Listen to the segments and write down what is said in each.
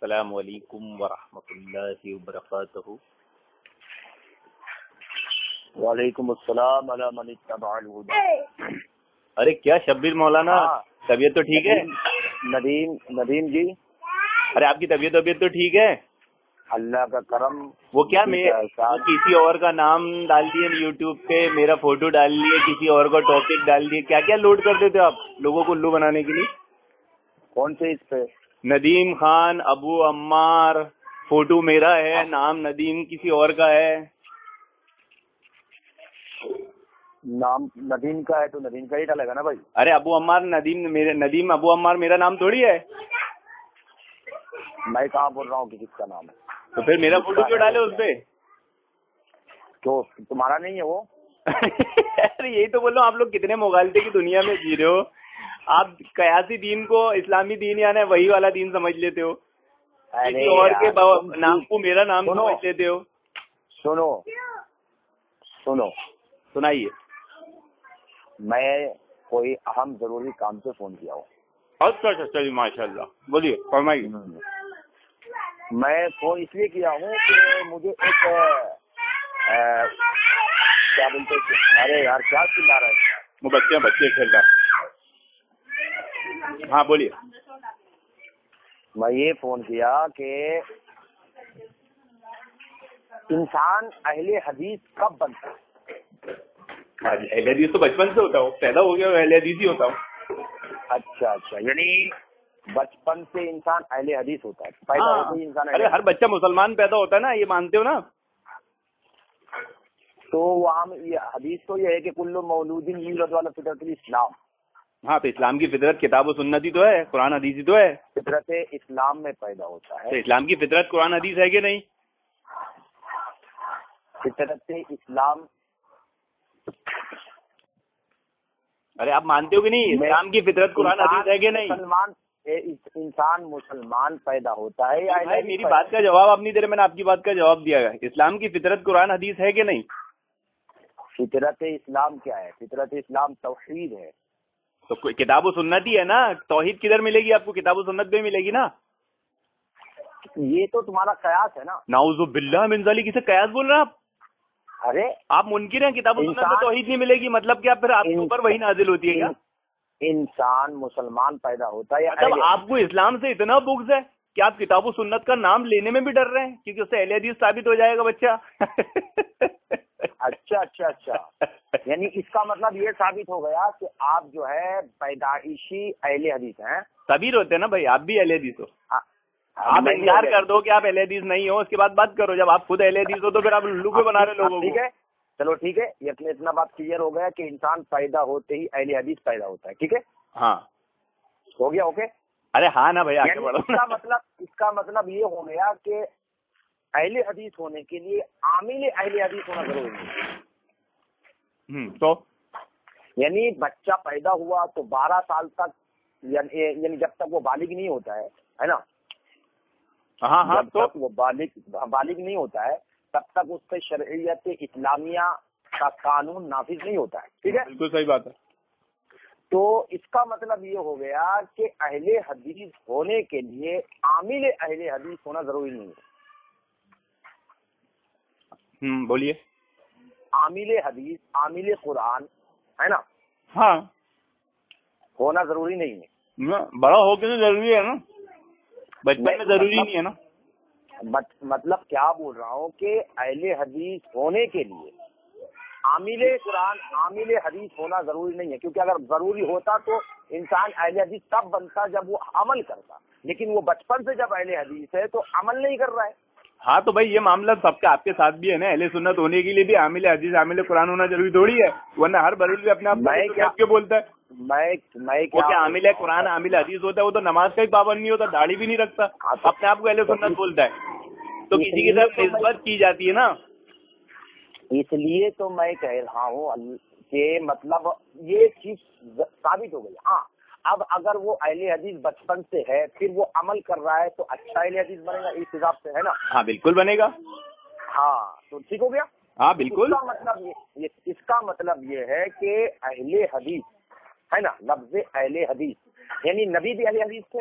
السلام علیکم ورحمۃ اللہ وبرکاتہ. وعلیکم السلام علی من اتبع الہدی. ارے کیا شبیر مولانا طبیعت تو ٹھیک ہے؟ ندیم جی، ارے آپ کی طبیعت تو ٹھیک ہے؟ اللہ کا کرم. وہ کیا میں کسی اور کا نام ڈال دیے یوٹیوب پہ، میرا فوٹو ڈال لیے، کسی اور کا ٹاپک ڈال دیے، کیا کیا لوڈ کر دیتے آپ لوگوں کو الو بنانے کے لیے؟ کون سے اس پہ؟ ندیم خان، ابو عمار، فوٹو میرا ہے، نام ندیم کسی اور کا ہے. نام ندیم کا ہے تو ندیم کا ہی ڈالے گا نا بھائی. ارے ابو عمار ندیم ابو عمار میرا نام تھوڑی ہے. میں کہاں بول رہا ہوں کہ کس کا نام ہے؟ تو پھر میرا فوٹو کیوں ڈالے اس پہ؟ تو تمہارا نہیں ہے وہ؟ ارے یہی تو بول رہا ہوں، آپ لوگ کتنے مغالطے کی دنیا میں جی رہے ہو. آپ قیاسی دین کو اسلامی دین یعنی وہی والا دین سمجھ لیتے ہو، کسی اور کے نام کو میرا نام سمجھ لیتے ہو. سنو سنائیے. میں کوئی اہم ضروری کام سے فون کیا ہوں. اچھا چلیے ماشاء اللہ، بولیے فرمائیے. میں فون اس لیے کیا ہوں کہ مجھے ایک کیا بولتے، ارے یار کیا چلا رہا ہے وہ بچے کھیل رہا ہے. ہاں بولیے. میں یہ فون کیا کہ انسان اہل حدیث کب بنتا ہے؟ اہل حدیث تو بچپن سے ہوتا ہوں، پیدا ہو گیا اہل حدیث ہی ہوتا ہوں. اچھا، یعنی بچپن سے انسان اہل حدیث ہوتا ہے، پیدا ہوتے ہی انسان ارے ہر بچہ مسلمان پیدا ہوتا ہے نا، یہ مانتے ہو نا؟ تو وہاں یہ حدیث تو یہ ہے کہ کل مولود یولد علی فطرت الاسلام. ہاں تو اسلام کی فطرت کتاب و سنت ہی تو ہے، قرآن حدیث ہی تو ہے. فطرت اسلام میں پیدا ہوتا ہے. تو اسلام کی فطرت قرآن حدیث ہے کہ نہیں؟ فطرت اسلام، ارے آپ مانتے ہو کہ نہیں اسلام کی فطرت قرآن حدیث ہے کہ نہیں؟ انسان مسلمان پیدا ہوتا ہے یا میری بات کا جواب آپ نہیں دے رہے، میں نے آپ کی بات کا جواب دیا ہے. اسلام کی فطرت قرآن حدیث ہے کہ نہیں؟ فطرت اسلام کیا ہے؟ فطرت اسلام توحید ہے. تو کتاب و سنت ہی ہے نا. توحید کدھر ملے گی آپ کو؟ کتاب و سنت پہ ملے گی نا. یہ تو تمہارا قیاس ہے نا. نعوذ باللہ من ذالک، کسے قیاس بول رہے ہیں آپ؟ ارے آپ منکر ہیں کتاب و سنت میں توحید نہیں ملے گی، مطلب کیا پھر آپ کے اوپر وہی نازل ہوتی ہے کیا؟ انسان مسلمان پیدا ہوتا ہے. مطلب آپ کو اسلام سے اتنا بغض ہے کہ آپ کتاب و سنت کا نام لینے میں بھی ڈر رہے ہیں کیونکہ اس سے اہل حدیث ثابت ہو جائے گا بچہ. اچھا، یعنی اس کا مطلب یہ ثابت ہو گیا کہ آپ جو ہے پیدائشی اہل حدیث ہیں. صبر ہوتے ہیں نا بھائی، آپ بھی اہل حدیث ہو. آپ انکار کر دو کہ آپ اہل حدیث نہیں ہو، اس کے بعد بات کرو. جب آپ خود اہل حدیث ہو تو پھر آپ الو کو بنا رہے لوگوں کو. ٹھیک ہے، چلو ٹھیک ہے، اتنا بات کلیئر ہو گیا کہ انسان پیدا ہوتے ہی اہل حدیث پیدا ہوتا ہے. ٹھیک ہے، ہاں ہو گیا. اوکے. ارے ہاں نا بھائی، آگے بڑھو. اس کا مطلب یہ ہو گیا کہ اہل حدیث ہونے کے لیے عامل اہل حدیث ہونا ضروری ہے. تو یعنی بچہ پیدا ہوا تو 12 سال تک، یعنی جب تک وہ بالغ نہیں ہوتا ہے نا. ہاں جب تک وہ بالغ نہیں ہوتا ہے تب تک اس پہ شرعیت اسلامیہ کا قانون نافذ نہیں ہوتا ہے. ٹھیک ہے، بالکل صحیح بات ہے. تو اس کا مطلب یہ ہو گیا کہ اہل حدیث ہونے کے لیے عامل اہل حدیث ہونا ضروری نہیں ہے. بولیے. عامل حدیث، عامل قرآن ہے نا، ہاں ہونا ضروری نہیں ہے. بڑا ہو کے تو ضروری ہے نا، بچپن میں ضروری نہیں ہے نا. مطلب کیا بول رہا ہوں کہ اہل حدیث ہونے کے لیے عامل قرآن، عامل حدیث ہونا ضروری نہیں ہے. کیونکہ اگر ضروری ہوتا تو انسان اہل حدیث تب بنتا جب وہ عمل کرتا، لیکن وہ بچپن سے جب اہل حدیث ہے تو عمل نہیں کر رہا ہے. ہاں تو بھائی یہ معاملہ سب کے آپ کے ساتھ بھی ہے نا. اہل سنت ہونے کے لیے بھی عامل حدیث عامل قرآن ہونا ضروری تھوڑی ہے، ورنہ ہر بریلوی اپنے آپ کو بولتا ہے میں کیا عامل قرآن عامل حدیث ہوتا ہے. وہ تو نماز کا ہی پابند نہیں ہوتا، داڑھی بھی نہیں رکھتا، اپنے آپ کو اہل سنت بولتا ہے. تو کسی کی طرف نسبت کی جاتی ہے نا. اس لیے تو میں کہہ رہا ہوں کہ مطلب یہ چیز ثابت ہو گئی. ہاں اب اگر وہ اہل حدیث بچپن سے ہے پھر وہ عمل کر رہا ہے تو اچھا اہل حدیث بنے گا اس حساب سے، ہے نا. ہاں بالکل بنے گا. ہاں تو ٹھیک ہو گیا. ہاں بالکل. اس کا مطلب یہ ہے کہ اہل حدیث ہے نا، لفظ اہل حدیث یعنی نبی بھی اہل حدیث تھے،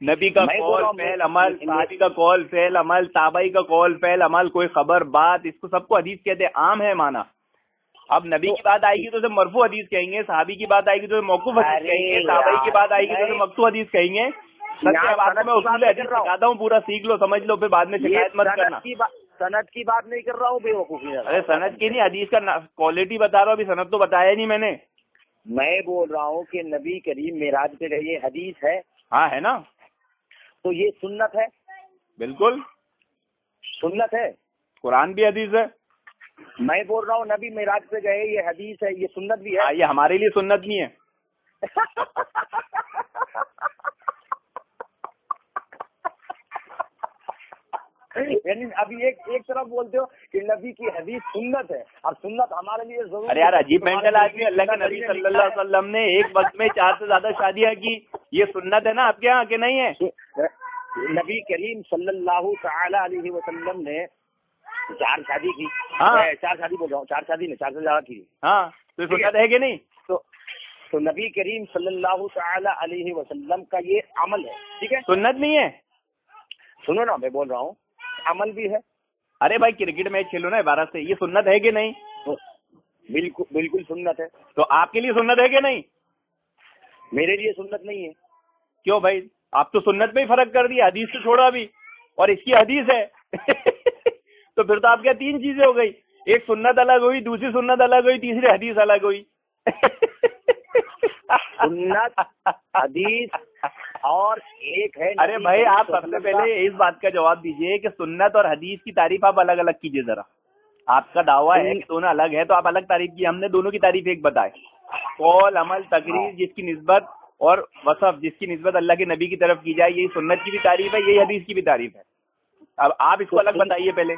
نبی کا قول فعل عمل، صحابی کا قول فعل عمل، تابعی کا قول فعل عمل، کوئی خبر بات، اس کو سب کو حدیث کہتے ہیں، عام ہے مانا. اب نبی کی بات آئے گی تو اسے مرفوع حدیث کہیں گے، صحابی کی بات آئے گی تو موقوف حدیث کہیں گے، تابعی کی بات آئے گی تو اسے مقطوع حدیث کہیں گے. اب آپ کو میں اصول حدیث سکھاتا ہوں، پورا سیکھ لو، سمجھ لو، پھر بعد میں شکایت مت کرنا. سند کی بات نہیں کر رہا ہوں، بے وقوفی. ارے سند کی نہیں، حدیث کا کوالٹی بتا رہا ہوں، ابھی سند تو بتایا نہیں میں نے. میں بول رہا ہوں کہ نبی کریم معراج پہ گئے، یہ حدیث ہے. ہاں ہے نا. تو یہ سنت ہے. بالکل سنت ہے. قرآن بھی حدیث ہے. میں بول رہا ہوں نبی معراج پہ گئے، یہ حدیث ہے، یہ سنت بھی ہے. یہ ہمارے لیے سنت نہیں ہے. یعنی ابھی ایک طرف بولتے ہو کہ نبی کی حدیث سنت ہے اور سنت ہمارے لیے ضروری. ارے یار عجیب مینٹل آدمی. اللہ کے نبی صلی اللہ علیہ وسلم نے ایک وقت میں 4 سے زیادہ شادیاں کی، یہ سنت ہے نا آپ کے یہاں کہ نہیں ہے؟ نبی کریم صلی اللہ تعالی علیہ وسلم نے 4 شادی کی. ہاں 4 شادی بول رہا ہوں، 4 شادی نے 4 سے زیادہ کی. ہاں تو سنت ہے کہ نہیں؟ تو نبی کریم صلی اللہ تعالی علیہ وسلم کا یہ عمل ہے، ٹھیک ہے. سنت نہیں ہے. سنو نا، میں بول رہا ہوں عمل بھی ہے. ارے بھائی کرکٹ میچ کھیلو نا 12 سے، یہ سنت ہے کہ نہیں؟ بالکل سنت ہے. تو آپ کے لیے سنت ہے کہ نہیں؟ میرے لیے سنت نہیں ہے. کیوں بھائی؟ آپ تو سنت میں ہی فرق کر دیا، حدیث سے چھوڑا بھی، اور اس کی حدیث ہے. تو پھر تو آپ کیا 3 چیزیں ہو گئی، ایک سنت الگ ہوئی، دوسری سنت الگ ہوئی، تیسری حدیث الگ ہوئی. سنت حدیث اور ایک ہے. ارے بھائی آپ سب سے پہلے اس بات کا جواب دیجئے کہ سنت اور حدیث کی تعریف آپ الگ الگ کیجئے ذرا. آپ کا دعویٰ ہے کہ دونوں الگ ہے تو آپ الگ تعریف کی، ہم نے دونوں کی تعریف ایک بتائے. قول عمل تقریر جس کی نسبت اور وصف جس کی نسبت اللہ کے نبی کی طرف کی جائے، یہی سنت کی بھی تعریف ہے، یہی حدیث کی بھی تعریف ہے. اب آپ اس کو الگ بتائیے پہلے.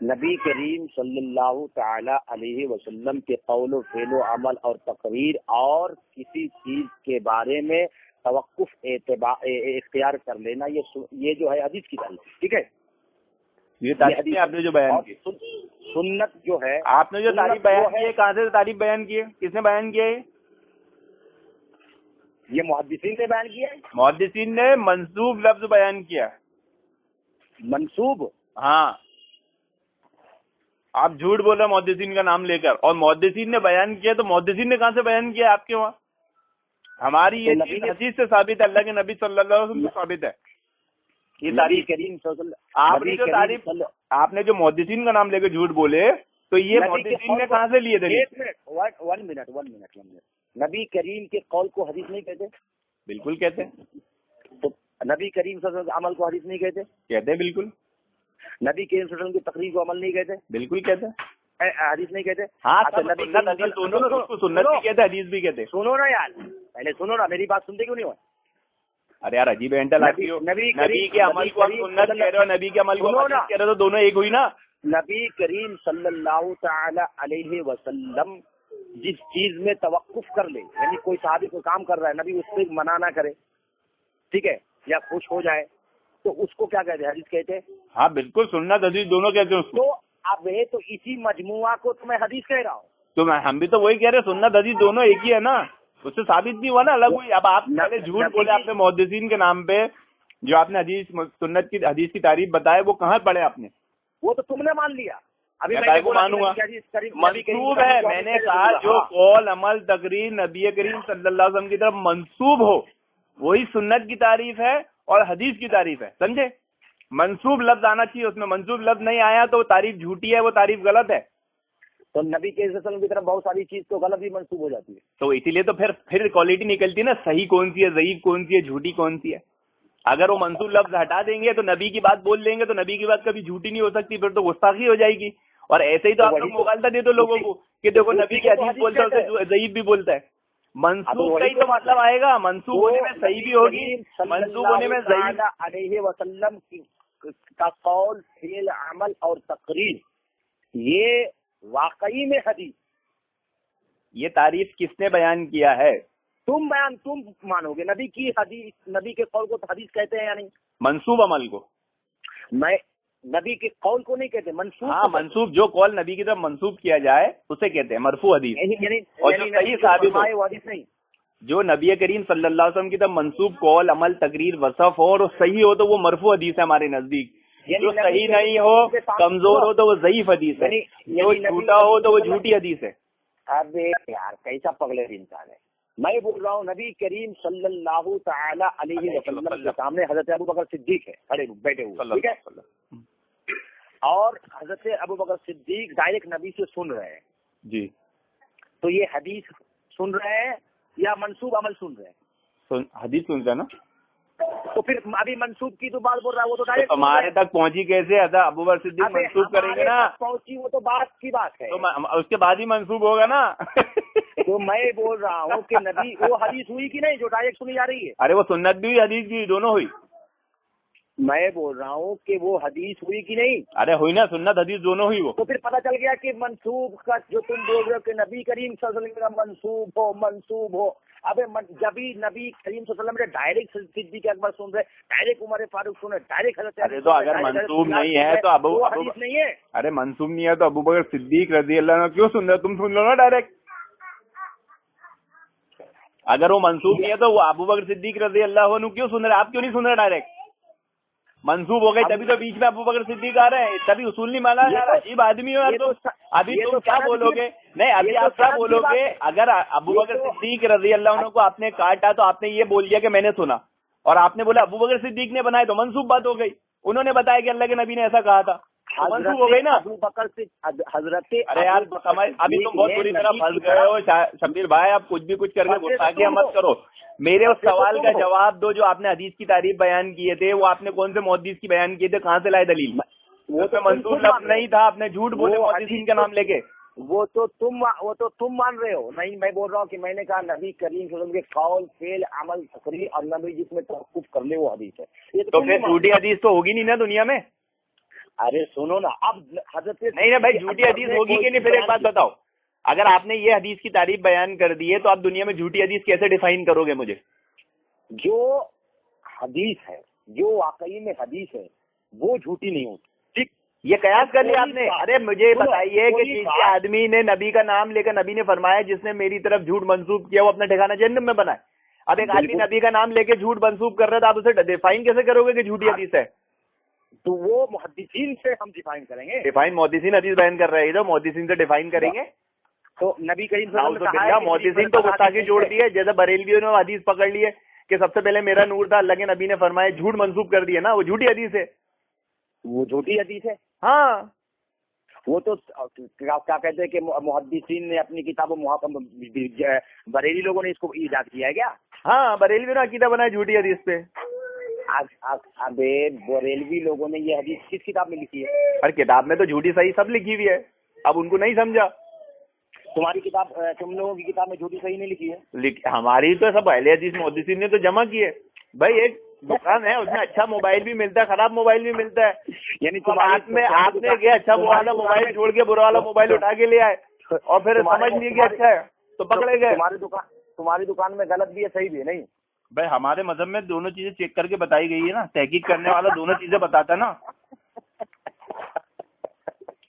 نبی کریم صلی اللہ تعالی علیہ وسلم کے قول و فعل و عمل اور تقریر اور کسی چیز کے بارے میں توقف اختیار کر لینا، یہ جو ہے حدیث کی تعریف، ٹھیک ہے. یہ تعریف آپ نے جو بیان کی، سنت جو ہے، آپ نے جو تعریف بیان کی ہے، کہاں سے تعریف بیان کی ہے، کس نے بیان کیا ہے؟ یہ محدثین نے بیان کیا ہے. محدثین نے منسوب لفظ بیان کیا. منسوب؟ ہاں آپ جھوٹ بول رہے ہیں محدثین کا نام لے کر، اور محدثین نے بیان کیا تو محدثین نے کہاں سے بیان کیا آپ کے وہاں؟ ہماری یہ چیز حدیث سے ثابت ہے، اللہ کے نبی صلی اللہ علیہ وسلم سے ثابت ہے. یہ تعریف کریم آپ نے جو تعریف، آپ نے جو محدثین کا نام لے کے جھوٹ بولے تو یہ محدثین نے کہاں سے لیے تھے؟ 1 منٹ. نبی کریم کے قول کو حدیث نہیں کہتے؟ بالکل کہتے ہیں. تو نبی کریم صلی اللہ علیہ وسلم عمل کو حدیث نہیں کہتے؟ کہتے ہیں بالکل. نبی کریم صلی اللہ علیہ وسلم کی تقریر کو عمل نہیں کہتے؟ بالکل کہتے ہیں. حدیث نہیں کہتے؟ ہاں نبی سنت بھی کہتے ہیں، حدیث بھی کہتے ہیں. سنو نا یار، پہلے سنو نا، میری بات سنتے کیوں نہیں ہو؟ ارے یار عجیب انٹل آتی ہو. نبی کے عمل کو سنت کہہ رہے ہو، نبی کے عمل کو حدیث کہہ رہے ہو، تو دونوں ایک ہوئی نا. نبی کریم صلی اللہ تعالی علیہ وسلم جس چیز میں توقف کر لے، یعنی کوئی صحابی کو کام کر رہا ہے، نبی اس پہ منع نہ کرے، ٹھیک ہے، یا خوش ہو جائے، تو اس کو کیا کہتے ہیں؟ حدیث کہتے ہیں. ہاں بالکل، سنت حدیث دونوں کہتے ہیں اس کو. تو اب تو اسی مجموعہ کو تو میں حدیث کہہ رہا ہوں. تو ہم بھی تو وہی کہہ رہے ہیں، سنت حدیث دونوں ایک ہی ہے نا، اس سے ثابت نہیں ہوا نا الگ ہوئی. اب آپ پہلے جھوٹ بولے آپ نے محدثین کے نام پہ، جو آپ نے حدیث سنت کی حدیث کی تعریف بتائے وہ کہاں پڑھے آپ نے؟ وہ تو تم نے مان لیا. ابھی میں کو مانوں گا، منسوب ہے. میں نے کہا جو قول عمل تقریر نبی کریم صلی اللہ علیہ وسلم کی طرف منسوب ہو وہی سنت کی تعریف ہے اور حدیث کی تعریف ہے، سمجھے؟ منسوب لفظ آنا چاہیے اس میں، منسوب لفظ نہیں آیا تو وہ تعریف جھوٹی ہے، وہ تعریف غلط ہے. تو نبی کے وسلم کی طرف بہت ساری چیز تو غلط بھی منسوب ہو جاتی ہے. تو اسی لیے تو پھر کوالٹی نکلتی ہے نا، صحیح کون سی ہے، ضعیف کون سی ہے، جھوٹی کون سی ہے. اگر وہ منسوب لفظ ہٹا دیں گے تو نبی کی بات بول دیں گے تو نبی کی بات کبھی جھوٹی نہیں ہو سکتی، پھر تو گستاخی ہو جائے گی. اور ایسے ہی تو آپ لوگ مغالطہ دے دو لوگوں کو کہ دیکھو نبی کی حدیث بولتا ہے اسے ضعیف بھی بولتا ہے. منسوب کا ہی تو مطلب آئے گا، منسوب ہونے میں صحیح بھی ہوگی، منسوب ہونے میں ضعیف. علیہ وسلم کا قول فعل عمل اور تقریر یہ واقعی میں حدیث. یہ تعریف کس نے بیان کیا ہے؟ تم مانو گے. نبی کی حدیث، نبی کے قول کو حدیث کہتے ہیں یا نہیں؟ منسوب عمل کو. میں نبی کے قول کو نہیں کہتے، منسوب. ہاں منسوب، جو قول نبی کی طرف منسوب کیا جائے اسے کہتے ہیں مرفوع حدیث. یعنی اور جو صحیح ثابت ہو، وہ حدیث نہیں. جو نبی کریم صلی اللہ علیہ وسلم کی طرف منسوب قول عمل تقریر وصف ہو اور صحیح ہو تو وہ مرفوع حدیث ہے ہمارے نزدیک. جو صحیح نہیں ہو کمزور ہو تو وہ ضعیف حدیث ہے. جو جھوٹا ہو تو وہ جھوٹی حدیث ہے. اب یار کیسا پگلے انسان ہے. میں بول رہا ہوں نبی کریم صلی اللہ تعالی علیہ وسلم کے سامنے حضرت ابوبکر صدیق ہے کھڑے بیٹھے ہوئے, ٹھیک ہے, اور حضرت ابوبکر صدیق ڈائریکٹ نبی سے سن رہے ہیں جی. تو یہ حدیث سن رہے ہیں یا منسوب عمل سن رہے ہیں؟ حدیث سنتے ہیں نا. تو پھر ابھی منسوب کی تو بات بول رہا ہے, وہ تو ڈائریکٹ ہمارے تک پہنچی کیسے؟ حضرت ابوبکر صدیق منسوب کریں گے نا, پہنچی وہ تو بات کی بات ہے, تو اس کے بعد ہی منسوب ہوگا نا. تو میں بول رہا ہوں کہ نبی وہ حدیث ہوئی کہ نہیں جو ڈائریکٹ سنی جا رہی ہے؟ ارے وہ سنت بھی ہوئی حدیث بھی دونوں ہوئی. میں بول رہا ہوں کہ وہ حدیث ہوئی کہ نہیں؟ ارے ہوئی نا, سنت حدیث دونوں ہوئی. وہ تو پھر پتہ چل گیا کہ منسوب کا جو تم بول رہے ہو کہ نبی کریم صلی اللہ علیہ وسلم کا منسوب ہو. ابے جبھی نبی کریم صلی اللہ علیہ وسلم نے ڈائریکٹ صدیق اکبر سن رہے, ڈائریکٹ عمر فاروق سن رہے, ڈائریکٹ حضرت. ارے تو اگر منسوب نہیں ہے تو ابو حدیث نہیں ہے. ارے منسوب نہیں ہے تو ابوبکر صدیق رضی اللہ عنہ کیوں سن رہے؟ تم سن لو نا ڈائریکٹ. اگر وہ منسوب نہیں ہے تو وہ ابوبکر صدیق رضی اللہ عنہ کیوں سن رہے؟ آپ کیوں نہیں سن رہے ڈائریکٹ؟ منسوب ہو گئی تبھی تو بیچ میں ابوبکر صدیق آ رہے ہیں, تبھی اصول نہیں مانا. عجیب آدمی ہو یار. ابھی تم کیا بولو گے؟ نہیں ابھی آپ کیا بولو گے؟ اگر ابوبکر صدیق رضی اللہ عنہ کو آپ نے کاٹا تو آپ نے یہ بول دیا کہ میں نے سنا, اور آپ نے بولا ابوبکر صدیق نے بنائے تو منسوب بات ہو گئی. انہوں نے بتایا کہ اللہ کے نبی نے ایسا کہا تھا, منسوب ہو گئی نا. حضرت ارے یار سمجھ, ابھی تم بہت بری طرح پھنس گئے ہو شبیر بھائی. آپ کچھ بھی کچھ کر کے گستاخیاں مت کرو. میرے اس سوال کا جواب دو جو آپ نے حدیث کی تعریف بیان کیے تھے, وہ آپ نے کون سے محدث کی بیان کیے تھے؟ کہاں سے لائے دلیل؟ وہ تو منسوب لفظ نہیں تھا, آپ نے جھوٹ بولے محدثین کا نام لے کے. وہ تو تم مان رہے ہو. نہیں, میں بول رہا ہوں کہ میں نے کہا نبی کریم صلی اللہ علیہ وسلم کے قول فعل عمل تقریر اور نبی جس میں توقف کر لے وہ حدیث ہے. تو پھر جھوٹی حدیث تو ہوگی نہیں نا دنیا میں. ارے سنو نا, اب حضرت نہیں نا بھائی, جھوٹی حدیث ہوگی کہ نہیں؟ پھر ایک بات بتاؤ, اگر آپ نے یہ حدیث کی تعریف بیان کر دی ہے تو آپ دنیا میں جھوٹی حدیث کیسے ڈیفائن کرو گے مجھے؟ جو حدیث ہے, جو واقعی میں حدیث ہے, وہ جھوٹی نہیں ہوتی. ٹھیک, یہ قیاس کر لیا آپ نے. ارے مجھے بتائیے کہ کسی آدمی نے نبی کا نام لے کر نبی نے فرمایا جس نے میری طرف جھوٹ منسوب کیا وہ اپنا ٹھکانہ جہنم میں بنائے. اب ایک آدمی نبی کا نام لے کے جھوٹ منسوب کر رہا تھا, آپ اسے ڈیفائن کیسے کرو گے کہ جھوٹی حدیث ہے؟ تو وہ محدثین سے ہم ڈیفائن کریں گے. ڈیفائن محدثین حدیث بیان کر رہے ہیں, تو محدثین سے ڈیفائن کریں گے. تو نبی کریم صلی اللہ علیہ وسلم محدثین تو گستاخی جوڑ دی ہے. جیسے بریلویوں نے حدیث پکڑ لی ہے کہ سب سے پہلے میرا نور تھا, اللہ کے نبی نے فرمایا, جھوٹ منسوب کر دیا نا, وہ جھوٹی حدیث ہے. وہ جھوٹی حدیث ہے, ہاں. وہ تو کیا کہتے ہیں کہ محدثین نے اپنی کتاب بریلی لوگوں نے اس کو ایجاد کیا ہے کیا؟ ہاں, بریلوی نے عقیدہ بنایا جھوٹی حدیث پہ. ابے بریلوی لوگوں نے یہ حدیث کس کتاب میں لکھی ہے؟ ہر کتاب میں تو جھوٹی صحیح سب لکھی ہوئی ہے. اب ان کو نہیں سمجھا. تمہاری کتاب, تم لوگوں کی کتاب میں جھوٹی صحیح نہیں لکھی ہے. ہماری تو سب اہل حدیث محدثین نے تو جمع کی ہے. بھائی ایک دکان ہے, اس میں اچھا موبائل بھی ملتا ہے, خراب موبائل بھی ملتا ہے. یعنی آپ نے کیا اچھا والا موبائل چھوڑ کے برا والا موبائل اٹھا کے لے آئے اور پھر سمجھ لیے کہ اچھا ہے تو پکڑے گئے. تمہاری دکان میں غلط بھی ہے صحیح بھی ہے نہیں. بھائی ہمارے مذہب میں دونوں چیزیں چیک کر کے بتائی گئی ہے نا. تحقیق کرنے والا دونوں چیزیں بتاتا ہے نا.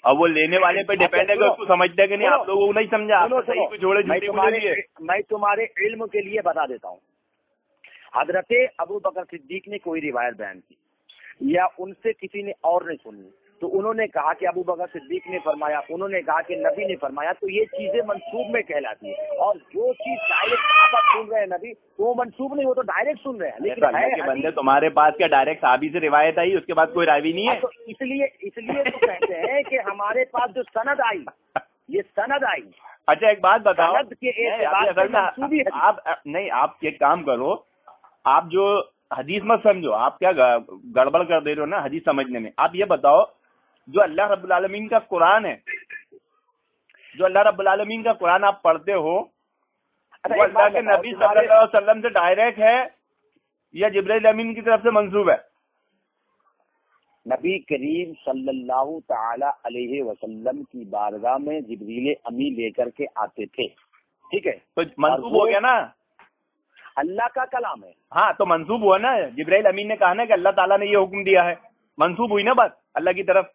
اب وہ لینے والے پہ ڈیپینڈ ہے کہ اس کو سمجھتا ہے کہ نہیں. آپ لوگوں کو نہیں سمجھا. میں تمہارے علم کے لیے بتا دیتا ہوں. حضرت ابوبکر صدیق نے کوئی روایت بیان کی یا ان سے کسی نے اور نے سنی تو انہوں نے کہا کہ ابوبکر صدیق نے فرمایا, انہوں نے کہا کہ نبی نے فرمایا, تو یہ چیزیں منسوب میں کہلاتی ہیں. اور جو چیز ڈائریکٹ آپ سن رہے ہیں نبی, تو وہ منسوب نہیں, وہ تو ڈائریکٹ سن رہے ہیں. لیکن اللہ کے بندے تمہارے پاس کیا ڈائریکٹ صحابی سے روایت آئی, اس کے بعد کوئی راوی نہیں ہے؟ تو اس لیے تو کہتے ہیں کہ ہمارے پاس جو سند آئی, یہ سند آئی. اچھا ایک بات بتاؤ, آپ نہیں, آپ ایک کام کرو, آپ جو حدیث مت سمجھو, آپ کیا گڑبڑ کر دے رہے ہو نا حدیث سمجھنے میں. آپ یہ بتاؤ, جو اللہ رب العالمین کا قرآن ہے, جو اللہ رب العالمین کا قرآن آپ پڑھتے ہو, وہ اللہ کے نبی صلی اللہ علیہ وسلم سے ڈائریکٹ ہے یا جبرائیل امین کی طرف سے منسوب ہے؟ نبی کریم صلی اللہ تعالی علیہ وسلم کی بارگاہ میں جبریل امی لے کر کے آتے تھے. ٹھیک ہے, تو منسوب ہو گیا نا, اللہ کا کلام ہے. ہاں, تو منسوب ہوا نا. جبرائیل امین نے کہا نا کہ اللہ تعالیٰ نے یہ حکم دیا ہے, منسوب ہوئی نا بات اللہ کی طرف.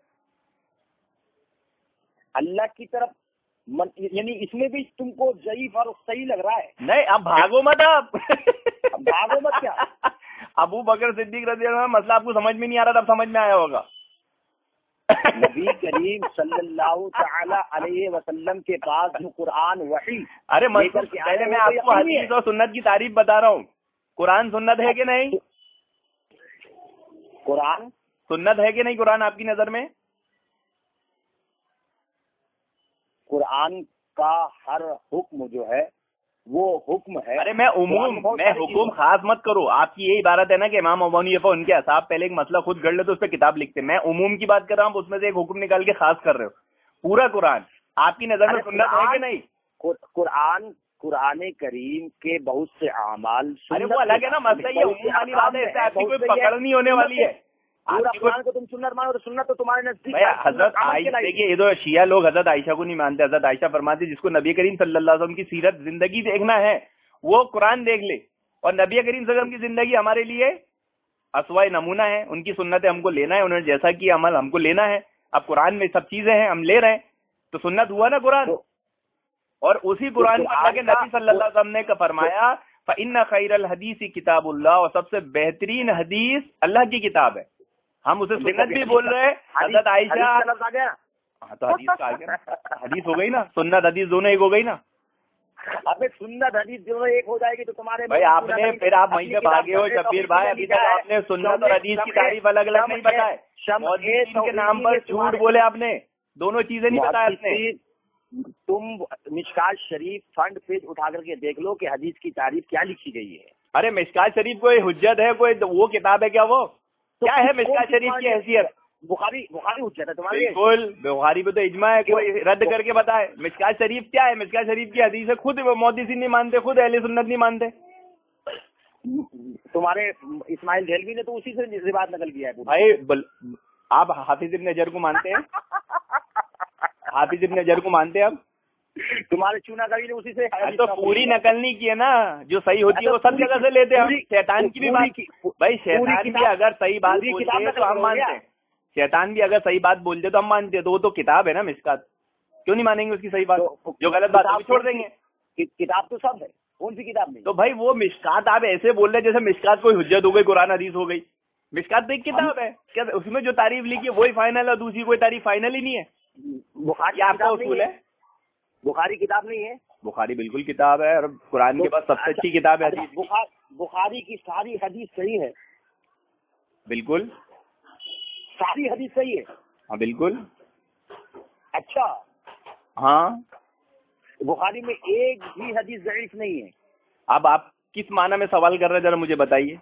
اللہ کی طرف یعنی اس میں بھی تم کو ضعیف اور صحیح لگ رہا ہے؟ نہیں اب بھاگو مت آپ بھاگو مت کیا؟ ابو بکر صدیق رضی اللہ عنہ مسئلہ آپ کو سمجھ میں نہیں آ رہا، تب سمجھ میں آیا ہوگا. نبی کریم صلی اللہ تعالی علیہ وسلم کے پاس جو قرآن وحی، ارے پہلے میں آپ کو حدیث اور سنت کی تعریف بتا رہا ہوں. قرآن سنت ہے کہ نہیں؟ قرآن سنت ہے کہ نہیں قرآن آپ کی نظر میں؟ قرآن کا ہر حکم جو ہے وہ حکم ہے. ارے میں حکم خاص مت کرو. آپ کی یہی عبارت ہے نا کہ امام ابو حنیفہ ان کے اصحاب پہلے ایک مسئلہ خود گڑھ لے تو اس پہ کتاب لکھتے. میں عموم کی بات کر رہا ہوں، اس میں سے ایک حکم نکال کے خاص کر رہے ہو. پورا قرآن آپ کی نظر میں سنت ہے کہ نہیں؟ قرآن کریم کے بہت سے اعمال، ارے وہ الگ ہے نا مسئلہ، یہ عموم والی بات ہے، اس سے آپ کی کوئی پکڑ نہیں ہونے والی ہے. پورا قرآن کو تم سنت مانو تو سنت تو تمہارے نزدیک حضرت عائشہ، دیکھیے یہ تو شیعہ لوگ حضرت عائشہ کو نہیں مانتے. حضرت عائشہ فرماتی جس کو نبی کریم صلی اللہ علیہ وسلم کی سیرت زندگی دیکھنا ہے وہ قرآن دیکھ لے، اور نبی کریم صلی اللہ علیہ وسلم کی زندگی ہمارے لیے اسوائے نمونہ ہے. ان کی سنتیں ہم کو لینا ہے، انہوں نے جیسا کیا عمل ہم کو لینا ہے. اب قرآن میں سب چیزیں ہیں، ہم لے رہے ہیں تو سنت ہوا نا قرآن. اور اسی قرآن کو اللہ کے نبی صلی اللہ علیہ وسلم نے فرمایا فَإِنَّ خَيْرَ الْحَدِيثِ كِتَابُ اللَّهِ، اور سب سے بہترین حدیث اللہ کی کتاب ہے. ہم اسے سنت بھی بول رہے ہیں. حضرت عائشہ، ہاں تو حدیث کا آ گیا، حدیث ہو گئی نا، سنت حدیث دونوں ایک ہو گئی نا. ابھی سنت حدیث دونوں ایک ہو جائے گی تو تمہارے بھائی آپ نے پھر آپ وہیں پہ بھاگے ہو شبیر بھائی. ابھی تک آپ نے سنت اور حدیث کی تعریف الگ الگ نہیں بتائے. مودودین کے نام پر جھوٹ بولے آپ نے، دونوں چیزیں نہیں بتایا آپ نے. تم مشکات شریف فرنٹ پیج اٹھا کر کے دیکھ لو کہ حدیث کی تعریف کیا لکھی گئی ہے. ارے مشکات شریف کوئی حجت ہے؟ کوئی وہ کتاب ہے کیا؟ وہ کیا ہے مشکات شریف کی حیثیت؟ بخاری حجت ہے تمہاری. بالکل، بخاری پہ تو اجماع ہے، کوئی رد کر کے بتائے. مشکات شریف کیا ہے؟ مشکات شریف کی حدیث ہے، خود محدثین نہیں مانتے، خود اہل سنت نہیں مانتے. تمہارے اسماعیل دہلوی نے تو اسی سے روایت نقل کیا ہے. بھائی آپ حافظ ابن حجر کو مانتے ہیں؟ حافظ ابن حجر کو مانتے ہیں آپ؟ تمہارے چونا کبھی نے اسی سے تو پوری نقل نہیں کی ہے نا، جو صحیح ہوتی ہے وہ سب جگہ سے لیتے ہیں. شیطان کی بھی بات، بھائی شیطان بھی اگر صحیح بات بولتے تو ہم مانتے ہیں. شیطان بھی اگر صحیح بات بولتے تو ہم مانتے ہیں. تو وہ تو کتاب ہے نا مشکات، کیوں نہیں مانیں گے اس کی صحیح بات؟ جو غلط بات ہے چھوڑ دیں گے. کتاب تو سب ہے، کون سی کتاب نہیں؟ تو بھائی وہ مشکات آپ ایسے بول رہے ہیں جیسے مشکات کوئی حجت ہو گئی، قرآن حدیث ہو گئی. مشکات تو ایک کتاب ہے، کیا اس میں جو تعریف لکھی ہے وہی فائنل ہے، دوسری کوئی تعریف فائنل ہی نہیں ہے. بخاری آپ کا اصول ہے. بخاری کتاب نہیں ہے؟ بخاری بالکل کتاب ہے، اور قرآن کے بعد سب سے اچھی کتاب ہے حدیث. بخاری کی ساری حدیث صحیح ہے؟ بالکل ساری حدیث صحیح ہے. ہاں بالکل. اچھا ہاں بخاری میں ایک بھی حدیث ضعیف نہیں ہے. اب آپ کس معنی میں سوال کر رہے ہیں ذرا مجھے بتائیے.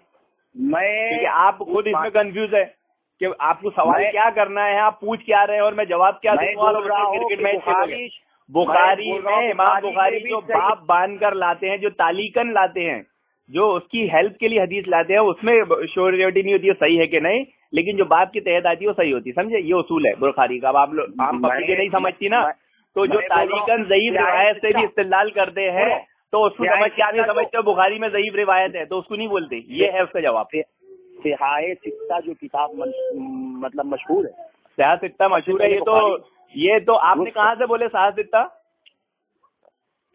میں آپ خود اس میں کنفیوز ہے کہ آپ کو سوال کیا کرنا ہے، آپ پوچھ کیا رہے ہیں اور میں جواب کیا دوں گا. کرکٹ میچ بخاری میں امام بخاری جو باب باندھ کر لاتے ہیں، جو تعلیقاً لاتے ہیں، جو اس کی ہیلپ کے لیے حدیث لاتے ہیں، اس میں شیورٹی نہیں ہوتی ہے صحیح ہے کہ نہیں، لیکن جو باب کے تحت آتی ہے وہ صحیح ہوتی ہے. سمجھے، یہ اصول ہے بخاری کا. اب آپ لوگ عام پبلک نہیں سمجھتی نا، تو جو تعلیقاً ضعیف روایت سے بھی استدلال کرتے ہیں تو اس کو سمجھ کیا نہیں سمجھتے بخاری میں ضعیف روایت ہے تو اس کو نہیں بولتے. یہ ہے اس کا جواب. صحاح ستہ جو کتاب مطلب مشہور ہے، صحاح ستہ مشہور ہے. یہ تو آپ نے کہاں سے بولے صحاح ستہ؟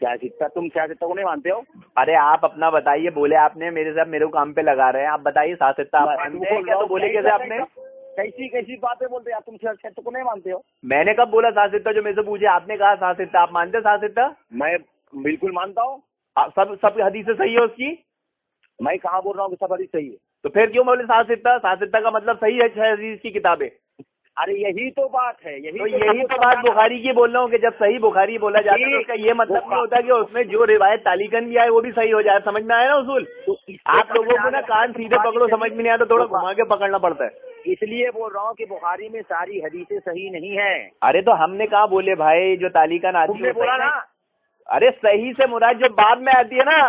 کیا ستہ؟ تم کیا ستہ کو نہیں مانتے ہو؟ ارے آپ اپنا بتائیے. بولے آپ نے میرے ساتھ میرے کو کام پہ لگا رہے ہیں. آپ بتائیے صحاح ستہ آپ مانتے ہیں کیا؟ تو بولے کیسے آپ نے؟ کیسی باتیں بولتے ہیں تم ستہ کو نہیں مانتے ہو؟ میں نے کب بولا صحاح ستہ؟ جو میرے سے پوچھے آپ نے کہا صحاح ستہ. آپ مانتے صحاح ستہ؟ میں بالکل مانتا ہوں. سب حدیث صحیح ہے اس کی؟ میں کہاں بول رہا ہوں کہ سب حدیث صحیح ہے؟ تو پھر کیوں بولے صحاح ستہ؟ صحاح ستہ کا مطلب صحیح ہے 6 حدیث کی کتابیں. ارے یہی تو بات ہے، یہی تو بات بخاری کی بول رہا ہوں کہ جب صحیح بخاری بولا جاتا ہے تو اس کا یہ مطلب نہیں ہوتا کہ اس میں جو روایت تعلیقاً بھی آئے وہ بھی صحیح ہو جائے. سمجھ میں آیا نا اصول؟ آپ لوگوں کو نا کان سیدھے پکڑو، سمجھ میں نہیں آتا تھوڑا گھما کے پکڑنا پڑتا ہے. اس لیے بول رہا ہوں کہ بخاری میں ساری حدیثیں صحیح نہیں ہیں. ارے تو ہم نے کہا بولے بھائی جو تعلیقاً آتی ہے بولا نا. ارے صحیح سے مراد جو بعد میں آتی ہے نا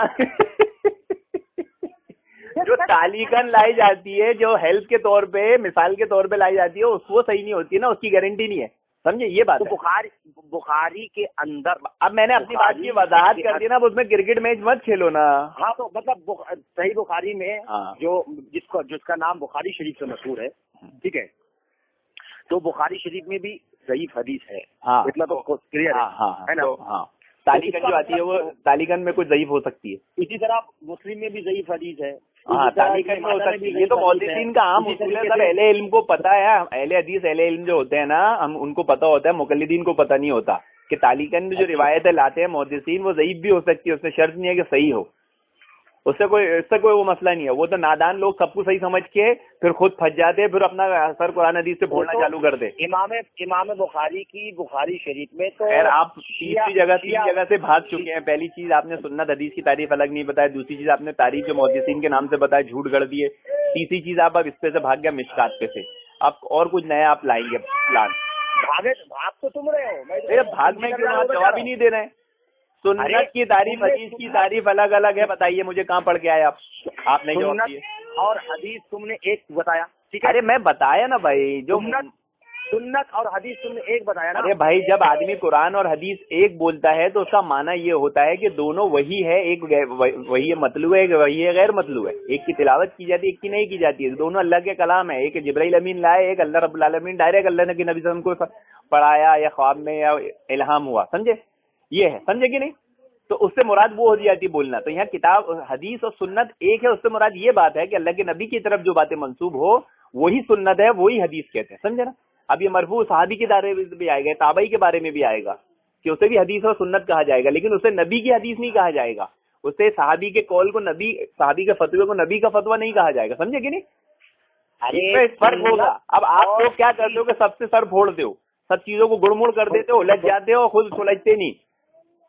جو تعلیقاً لائی جاتی ہے، جو ہیلپ کے طور پہ مثال کے طور پہ لائی جاتی ہے، وہ صحیح نہیں ہوتی ہے نا، اس کی گارنٹی نہیں ہے. سمجھے یہ بات؟ بخاری کے اندر اب میں نے اپنی بات کی وضاحت کر دی نا. اب اس میں کرکٹ میچ مت کھیلو نا. ہاں تو مطلب صحیح بخاری میں جو جس کا نام بخاری شریف سے مشہور ہے، ٹھیک ہے، تو بخاری شریف میں بھی ضعیف حدیث ہے، ہاں اتنا تو کلیئر ہے نا. ہاں تالیگن جو آتی ہے وہ تالیگن میں کوئی ضعیف ہو سکتی ہے. اسی طرح مسلم میں بھی ضعیف حدیث ہے. ہاں تالیگن میں ہو سکتی ہے. یہ تو محدثین کا عام اصول ہے سر. اہل علم کو پتا ہے، اہل حدیث اہل علم جو ہوتے ہیں نا ہم ان کو پتا ہوتا ہے، مقلدین کو پتا نہیں ہوتا کہ تالیگن میں جو روایتیں لاتے ہیں محدثین وہ ضعیف بھی ہو سکتی ہے، اس میں شرط نہیں ہے کہ صحیح ہو. اس سے کوئی وہ مسئلہ نہیں ہے. وہ تو نادان لوگ سب کو صحیح سمجھ کے پھر خود پھنس جاتے، پھر اپنا سر قرآن حدیث سے پھوڑنا چالو کر دے. امام بخاری کی بخاری شریف میں تو خیر آپ تین جگہ سے بھاگ چکے ہیں. پہلی چیز آپ نے سنت حدیث کی تعریف الگ نہیں بتائی، دوسری چیز آپ نے تاریخ جو محدثین کے نام سے بتایا جھوٹ گڑھ دیے، تیسری چیز آپ اب اس پہ سے بھاگ گیا مشکات پہ سے. اب اور کچھ نیا آپ لائیں گے پلان. بھاگ تو تم رہے ہو، بھاگ میں کیوں آپ جواب ہی نہیں دے رہے ہیں. سنت کی تعریف حدیث کی تعریف الگ الگ ہے. بتائیے مجھے کہاں پڑھ کے آئے آپ نہیں جواب دیے. اور حدیث تم نے ایک بتایا، ٹھیک ہے. ارے میں بتایا نا بھائی، جو سنت اور حدیث تم نے ایک بتایا نا. ارے بھائی جب آدمی قرآن اور حدیث ایک بولتا ہے تو اس کا معنی یہ ہوتا ہے کہ دونوں وہی ہے، ایک وہی مطلوب ہے، ایک وہی ہے غیر مطلوب ہے. ایک کی تلاوت کی جاتی ہے، ایک کی نہیں کی جاتی ہے. دونوں اللہ کے کلام ہے. ایک جبرائیل امین لائے، ایک اللہ رب العالمین ڈائریکٹ اللہ نے کہ نبی صلی اللہ علیہ وسلم کو پڑھایا یا خواب میں یا الہام ہوا. سمجھے؟ یہ ہے. سمجھے کہ نہیں؟ تو اس سے مراد وہ ہو جاتی بولنا. تو یہاں کتاب حدیث اور سنت ایک ہے. اس سے مراد یہ بات ہے کہ اللہ کے نبی کی طرف جو باتیں منسوب ہو وہی سنت ہے، وہی حدیث کہتے ہیں. سمجھے نا؟ اب یہ مرفوع صحابی کے دائرے میں بھی آئے گا، تابعی کے بارے میں بھی آئے گا کہ اسے بھی حدیث اور سنت کہا جائے گا، لیکن اسے نبی کی حدیث نہیں کہا جائے گا. اسے صحابی کے قول کو نبی، صحابی کے فتوے کو نبی کا فتویٰ نہیں کہا جائے گا. سمجھے کہ نہیں؟ فرق ہوگا. اب آپ لوگ کیا کرتے ہو کہ سب سے سر پھوڑ دو، سب چیزوں کو گڑمڑ کر دیتے ہو، لگ جاتے ہو، خود سلجھتے نہیں.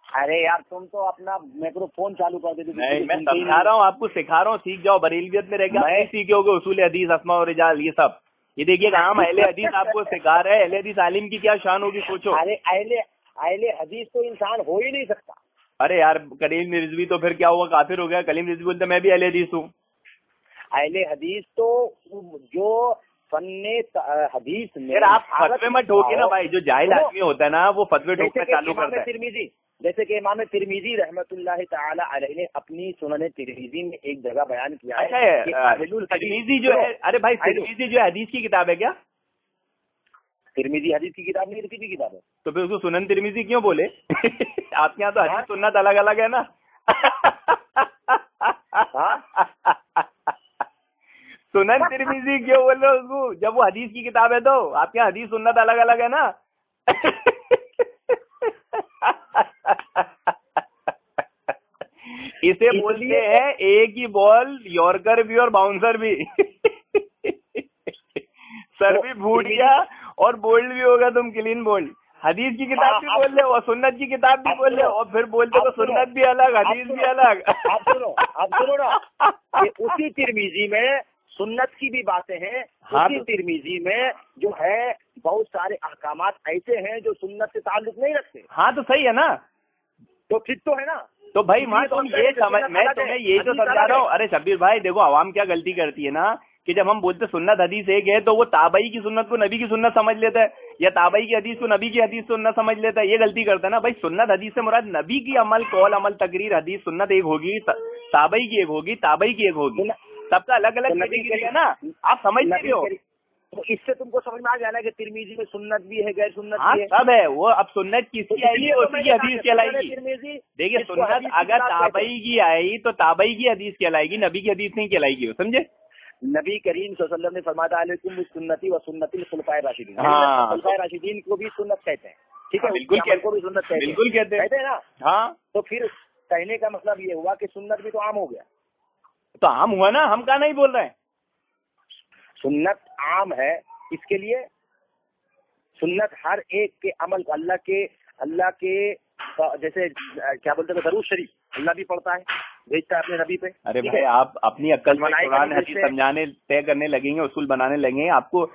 ارے یار تم تو اپنا مائکرو فون چالو کر دیتے. میں سمجھا رہا ہوں، آپ کو سکھا رہا ہوں، سیکھ جاؤ. بریلویت میں رہ کے نہیں سیکھو گے اصول حدیث، اسماء و رجال، یہ سب. یہ دیکھیے کہ ہم اہل حدیث آپ کو سکھا رہے ہیں. اہل حدیث عالم کی کیا شان ہوگی سوچو. ارے اہل حدیث تو انسان ہو ہی نہیں سکتا. ارے یار کلیم رضوی تو پھر کیا ہوا، کافر ہو گیا؟ کلیم رضوی بولتے میں بھی اہل حدیث ہوں. اہل حدیث تو جو فن حدیث میں آپ فتوے میں ٹھوکے نا بھائی. جو جاہل آدمی ہوتا ہے نا وہ فتوے ٹھوکنا چالو کرتا ہے. جیسے کہ امام ترمذی رحمۃ اللہ تعالی علیہ نے اپنی سنن ترمذی میں ایک جگہ بیان کیا ہے. ترمذی جو ہے، ارے بھائی ترمذی جو ہے حدیث کی کتاب ہے کیا؟ ترمذی حدیث کی کتاب نہیں، کسی کی کتاب ہے. تو پھر اس کو سنن ترمذی کیوں بولے؟ آپ کے یہاں تو حدیث سنت الگ الگ ہے نا. سنن ترمذی کیوں بول رہے اس کو جب وہ حدیث کی کتاب ہے؟ تو آپ کے یہاں حدیث سنت الگ الگ ہے نا. اسے بولتے ہیں ایک ہی بال، یارکر بھی اور باؤنسر بھی. سر بھی پھوٹ گیا اور بولڈ بھی ہوگا تم کلین بولڈ. حدیث کی کتاب بھی بول رہے اور سنت کی کتاب بھی بول رہے اور پھر بولتے تو سنت بھی الگ حدیث بھی الگ. آپ سنو نا، اسی ترمذی میں سنت کی بھی باتیں ہیں. اسی ترمذی میں جو ہے بہت سارے احکامات ایسے ہیں جو سنت سے تعلق نہیں رکھتے. ہاں تو صحیح ہے نا، تو ٹھیک تو ہے نا. تو بھائی وہاں تم یہ سمجھ، میں تمہیں یہی تو سمجھا رہا ہوں. ارے شبیر بھائی دیکھو عوام کیا غلطی کرتی ہے نا کہ جب ہم بولتے سنت حدیث ایک ہے تو وہ تابعی کی سنت کو نبی کی سنت سمجھ لیتا ہے، یا تابعی کی حدیث کو نبی کی حدیث سنت سمجھ لیتا ہے. یہ غلطی کرتا ہے نا بھائی. سنت حدیث سے مراد نبی کی عمل، قول، عمل، تقریر. حدیث سنت ایک ہوگی، تابعی کی ایک ہوگی، تابعی کی ایک ہوگی. سب کا الگ الگ کیٹیگری ہے نا. آپ سمجھتے بھی ہو. تو اس سے تم کو سمجھ میں آ جانا کہ ترمذی میں سنت بھی ہے، غیر سنت بھی ہے. سب ہے وہ. اب سنت کس کی آئے گی؟ اسی کی حدیث کہلائے گی. دیکھیے سنت اگر تابعی کی آئی تو تابعی کی حدیث کہلائے گی، نبی کی حدیث نہیں کہلائے گی. سمجھے؟ نبی کریم صلی اللہ علیہ وسلم نے فرمایا علیکم سنتی و سنت الخلفاء الراشدین. خلفاء راشدین کو بھی سنت کہتے ہیں، ٹھیک ہے؟ بالکل کو بھی سنت کہتے ہیں نا. ہاں تو پھر کہنے کا مطلب یہ ہوا کہ سنت بھی تو عام ہو گیا. تو عام ہوا نا، ہم کہاں نہیں بول رہے ہیں. سنت عام ہے. اس کے لیے سنت ہر ایک کے عمل کو اللہ کے جیسے کیا بولتے ہیں درود شریف اللہ بھی پڑھتا ہے، بھیجتا ہے اپنے نبی پہ. ارے بھائی آپ اپنی عقل میں قرآن حدیث سمجھانے طے کرنے لگیں گے، اصول بنانے لگیں گے. آپ کو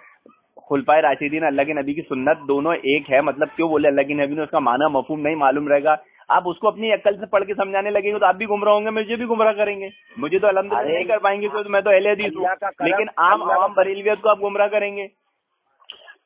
خلفائے راشدین اللہ کے نبی کی سنت دونوں ایک ہے مطلب کیوں بولے اللہ کے نبی نے، اس کا معنی مفہوم نہیں معلوم رہے گا. آپ اس کو اپنی عقل سے پڑھ کے سمجھانے لگیں گے تو آپ بھی گمراہ ہوں گے، مجھے بھی گمراہ کریں گے. مجھے تو الحمدللہ نہیں کر پائیں گے کیونکہ میں تو اہل حدیث ہوں، لیکن عام بریلویت کو آپ گمراہ کریں گے.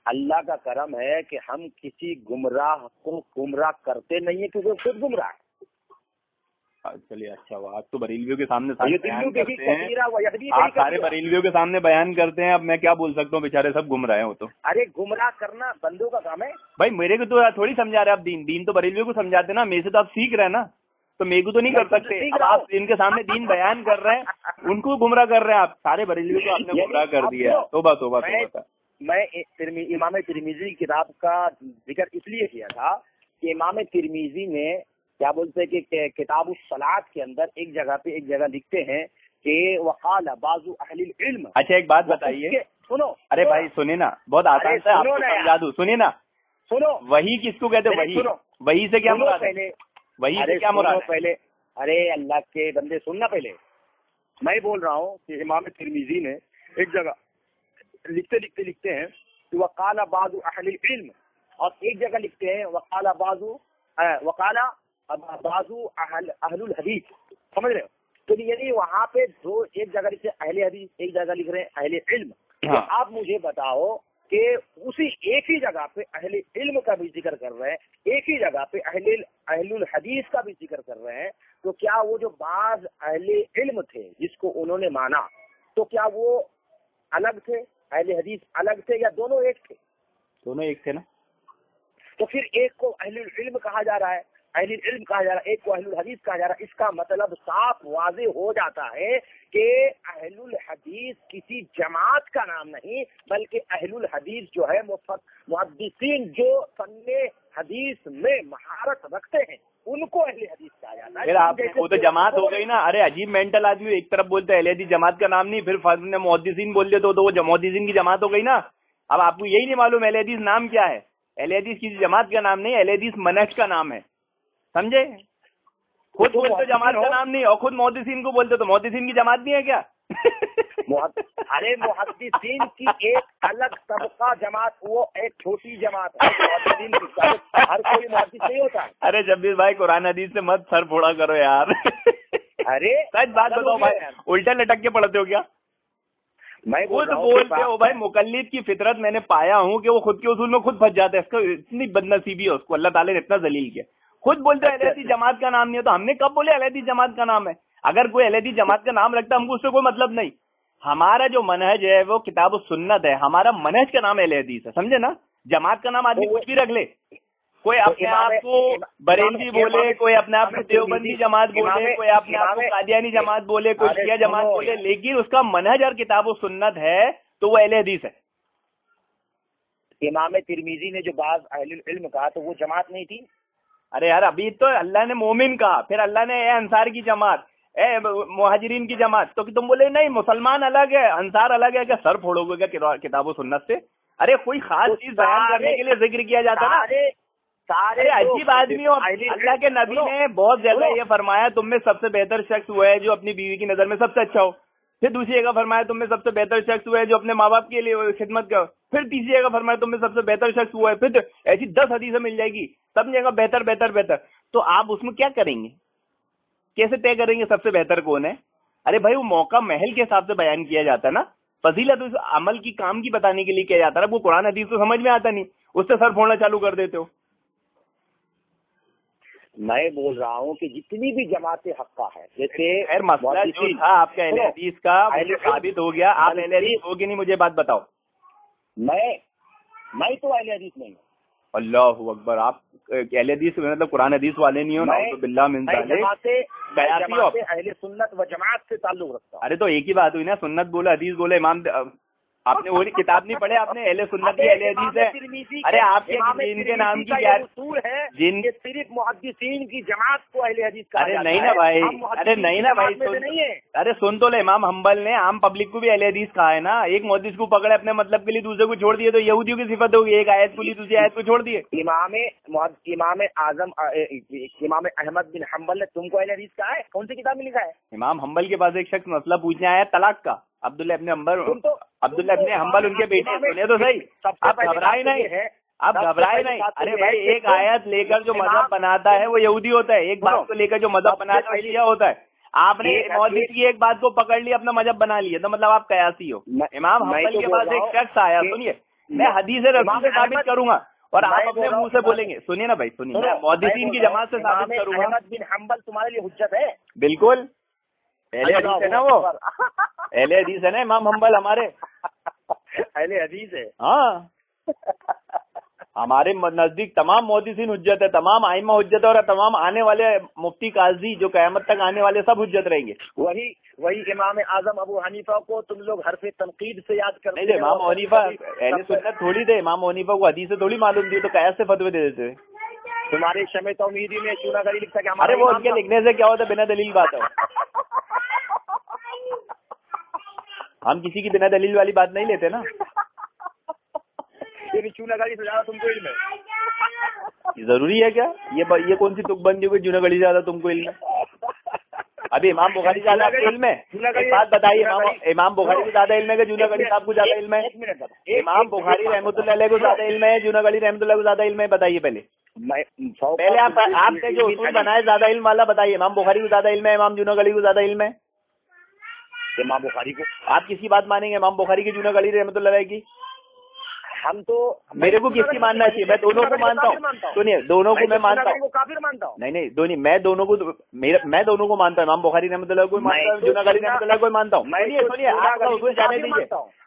اللہ کا کرم ہے کہ ہم کسی گمراہ کو گمراہ کرتے نہیں ہیں کیونکہ خود گمراہ ہے. چلیے اچھا ہوا، آج تو بریلویوں کے سامنے سارے یہ بیان دلو کرتے کبھی ہیں، کبیرہ و یہدی آپ بڑی سارے کبیرہ۔ بریلویوں کے سامنے بیان کرتے ہیں، اب میں کیا بول سکتا ہوں، بیچارے سب گم رہے ہیں وہ تو۔ ارے گمراہ کرنا بندوں کا کام ہے۔ بھائی میرے کو تو تھوڑی سمجھا رہے آپ، دین تو بریلویوں کو سمجھاتے نا، میرے سے تو آپ سیکھ رہے ہیں نا، تو میرے کو تو نہیں کر سکتے۔ اب آپ ان کے سامنے دین بیان کر رہے ہیں، ان کو گمراہ کر رہے ہیں آپ، سارے بریلویوں کو آپ نے گمراہ کر دیا۔ توبہ توبہ توبہ۔ میں امام ترمذی کی کتاب کا ذکر اس لیے کیا تھا کہ امام ترمذی نے کیا بولتے ہیں کہ کتاب الصلاۃ کے اندر ایک جگہ لکھتے ہیں کہ وقال بعض اہل العلم۔ اچھا ایک بات بتائیے، سنو، ارے بھائی سنیں نا، بہت آسان سے آپ کو سمجھا دوں، سنیے نا، سنو، وہی کس کو کہتے ہیں؟ وہی، وہی سے کیا مراد ہے؟ پہلے وہی سے کیا مراد ہے؟ پہلے ارے اللہ کے بندے سننا، پہلے میں بول رہا ہوں کہ امام ترمذی نے ایک جگہ لکھتے ہیں کہ وقال بعض اہل العلم، اور ایک جگہ لکھتے ہیں وقال بعض اہل الحدیث، سمجھ رہے ہو؟ تو یعنی وہاں پہ دو، ایک جگہ لکھتے ہیں اہل حدیث، ایک جگہ لکھ رہے ہیں اہل علم۔ ہاں۔ آپ مجھے بتاؤ کہ اسی ایک ہی جگہ پہ اہل علم کا بھی ذکر کر رہے ہیں، ایک ہی جگہ پہ اہل الحدیث کا بھی ذکر کر رہے ہیں، تو کیا وہ جو بعض اہل علم تھے جس کو انہوں نے مانا، تو کیا وہ الگ تھے؟ اہل حدیث الگ تھے یا دونوں ایک تھے؟ دونوں ایک تھے نا۔ تو پھر ایک کو اہل العلم کہا جا رہا ہے، اہل العلم کہا جا رہا ہے، ایک کو اہل الحدیث کہا جا رہا ہے، اس کا مطلب صاف واضح ہو جاتا ہے کہ اہل الحدیث کسی جماعت کا نام نہیں، بلکہ اہل الحدیث جو ہے محدثین جو فن حدیث میں مہارت رکھتے ہیں ان کو اہل حدیث کہا جاتا ہے۔ پھر آپ وہ تو جماعت ہو گئی نا، ارے عجیب مینٹل آدمی، ایک طرف بولتے ہیں اہل حدیث جماعت کا نام نہیں، پھر فن محدثین بول دیتے تو وہ محدثین کی جماعت ہو گئی نا۔ اب آپ کو یہی نہیں معلوم اہل حدیث نام کیا ہے؟ اہل حدیث کسی جماعت کا نام نہیں، اہل حدیث منہج کا نام ہے، سمجھے؟ خود بولتے جماعت کا نام نہیں، اور خود محدثین کو بولتے تو محدثین کی جماعت نہیں ہے کیا؟ ارے محدثین کی ایک الگ طبقہ جماعت، وہ ایک چھوٹی جماعت ہے، محدثین کی ہر کوئی محدث نہیں ہوتا ہے۔ ارے جبیر بھائی قرآن حدیث سے مت سر پھوڑا کرو یار۔ ارے سچ بات بتاؤ بھائی، الٹا لٹک کے پڑھتے ہو کیا؟ میں خود بولتے ہو بھائی، مقلد کی فطرت میں نے پایا ہوں کہ وہ خود کے اصول میں خود پھنس جاتا ہے، اس کو اتنی بد نصیبی ہے، اس کو اللہ تعالیٰ نے اتنا ذلیل کیا، خود بولتے اہل حدیث جماعت کا نام نہیں ہے، تو ہم نے کب بولے اہل حدیث جماعت کا نام ہے؟ اگر کوئی اہل حدیث جماعت کا نام رکھتا ہے ہم کو اس سے کوئی مطلب نہیں، ہمارا جو منہج ہے وہ کتاب و سنت ہے، ہمارا منہج کا نام اہل حدیث ہے، سمجھے نا؟ جماعت کا نام آدمی کچھ بھی رکھ لے، کوئی اپنے آپ کو بریلوی بولے، کوئی اپنے آپ کو دیوبندی جماعت بولے، کوئی اپنے آپ کو قادیانی جماعت بولے، کوئی شیعہ جماعت بولے، لیکن اس کا منہج اور کتاب و سنت ہے تو وہ اہل حدیث ہے۔ امام ترمذی نے جو بعض اہل العلم کہا تو وہ جماعت نہیں تھی؟ ارے یار ابھی تو اللہ نے مومن کہا، پھر اللہ نے اے انصار کی جماعت، اے مہاجرین کی جماعت، تو تم بولے نہیں مسلمان الگ ہے انصار الگ ہے، کیا سر پھوڑو گے کیا کتاب و سنت سے؟ ارے کوئی خاص چیز بیان کرنے کے لیے ذکر کیا جاتا نا۔ ارے عجیب آدمی ہو، اللہ کے نبی نے بہت زیادہ یہ فرمایا تم میں سب سے بہتر شخص وہ ہے جو اپنی بیوی کی نظر میں سب سے اچھا ہو، پھر دوسری جگہ فرمایا تم میں سب سے بہتر شخص وہ ہے جو اپنے ماں باپ کے لیے خدمت کرو، پھر تیسری جگہ فرمایا تم میں سب سے بہتر شخص وہ ہے، پھر ایسی 10 حدیثیں مل جائے گی، سب جگہ بہتر بہتر بہتر، تو آپ اس میں کیا کریں گے؟ کیسے طے کریں گے سب سے بہتر کون ہے؟ ارے بھائی وہ موقع محل کے حساب سے بیان کیا جاتا ہے نا، فضیلت اس عمل کی کام کی بتانے کے لیے کیا جاتا ہے، وہ قرآن حدیث تو سمجھ میں آتا نہیں، اس سے سر پھوڑنا چالو کر دیتے ہو۔ میں بول رہا ہوں کہ جتنی بھی جماعت حقہ ہے، جیسے خیر مسئلہ جو تھا آپ کا اہل حدیث کا وہ ثابت ہو گیا، آپ اہل حدیث ہو کہ نہیں مجھے بات بتاؤ۔ میں تو اہل حدیث نہیں ہوں۔ اللہ اکبر، آپ اہل حدیث مطلب قرآن حدیث والے نہیں ہو نا؟ باللہ من ذالک، اہل سنت و جماعت سے تعلق رکھتا ہوں۔ ارے تو ایک ہی بات ہوئی نا، سنت بولے حدیث بولے، امام آپ نے وہی کتاب نہیں پڑھے آپ نے؟ اہل سنت کی اہل حدیث ہے، ارے آپ کے جن کے نام کی کیا اصول ہے جن کہ صرف محدثین کی جماعت کو اہل حدیث کہا جاتا ہے۔ نہیں نا بھائی، ارے نہیں نا بھائی، ارے سن تو لے، امام حنبل نے عام پبلک کو بھی اہل حدیث کہا ہے نا، ایک محدث کو پکڑے اپنے مطلب کے لیے دوسرے کو چھوڑ دیے تو یہودیوں کی صفت ہوگی، ایک آیت کو لی دوسری آیت کو چھوڑ دیے۔ امام اعظم امام احمد بن حنبل نے تم کو اہل حدیث کہا ہے؟ کون سی کتاب میں لکھا ہے؟ امام حنبل کے پاس ایک شخص مسئلہ پوچھنے آیا طلاق کا، عبداللہ ابن حنبل ان کے بیٹے، سنے تو صحیح، اب گھبرائے نہیں، ارے بھائی ایک آیت لے کر جو مذہب بناتا ہے وہ یہودی ہوتا ہے، ایک بات کو لے کر جو مذہب بناتا ہے وہ شیعہ ہوتا ہے، آپ نے محدث کی ایک بات کو پکڑ لی اپنا مذہب بنا لیا، تو مطلب آپ قیاسی ہو۔ امام حنبل کے پاس ایک شخص آیا، سنیے میں حدیث رسول سے ثابت کروں گا، اور آپ اپنے منہ سے بولیں گے. سنیے نا بھائی, سنیے, میں محدثین کی جماعت سے ثابت کروں گا. احمد بن حنبل تمہارے لیے حجت ہے؟ بالکل اہل حدیث ہے نا, وہ اہل حدیث ہے نا امام حنبل ہمارے. اہل حدیث ہے. ہاں, ہمارے نزدیک تمام محدثین حجت ہے, تمام ائمہ حجت ہے, اور تمام آنے والے مفتی قاضی جو قیامت تک آنے والے سب حجت رہیں گے. وہی امام اعظم ابو حنیفہ کو تم لوگ حرف تنقید سے یاد کرتے نہیں, امام حنیفہ اہل سنت تھوڑی تھے, امام حنیفہ کو حدیث سے تھوڑی معلوم تھی, تو قیاس سے فتوی دے دیتے. تمہارے شمع توحیدی میں چونہ گری لکھتا کہ ارے وہ ان کے لکھنے سے کیا ہوتا ہے, بنا دلیل بات ہے. ہم کسی کی بنا دلیل والی بات نہیں لیتے نا. چونہ گری سے زیادہ تم کو علم ہے؟ ضروری ہے کیا یہ کون سی تک بندی ہوئی چونہ گری زیادہ تم کو علم ہے؟ ابھی امام بخاری زیادہ آپ کو علم ہے؟ ایک بات بتائیے, امام بخاری کو زیادہ علم ہے کہ جونہ گڑی صاحب کو زیادہ علم ہے؟ امام بخاری رحمۃ اللہ علیہ کو زیادہ علم ہے, جونہ گڑی رحمۃ اللہ کو زیادہ علم ہے؟ بتائیے پہلے آپ نے جو اصول بنائے زیادہ علم والا بتائیے. امام بخاری کو زیادہ علم ہے, امام جونہ گڑی کو زیادہ علم ہے؟ امام بخاری کو آپ کس کی بات مانیں گے, امام بخاری کی, جونہ گڑی رحمۃ اللہ علیہ کی؟ ہم تو میرے کو کس کی ماننا چاہیے؟ میں دونوں کو مانتا ہوں. سنیے, دونوں کو میں مانتا ہوں. کافر مانتا ہوں. نہیں دونوں, میں دونوں کو میں دونوں کو مانتا ہوں. امام بخاری رحمۃ اللہ کو مانتا ہوں, جونہ گڑی رحمۃ اللہ کو مانتا ہوں. سنیے, آپ کا اصول جانے دیجیے.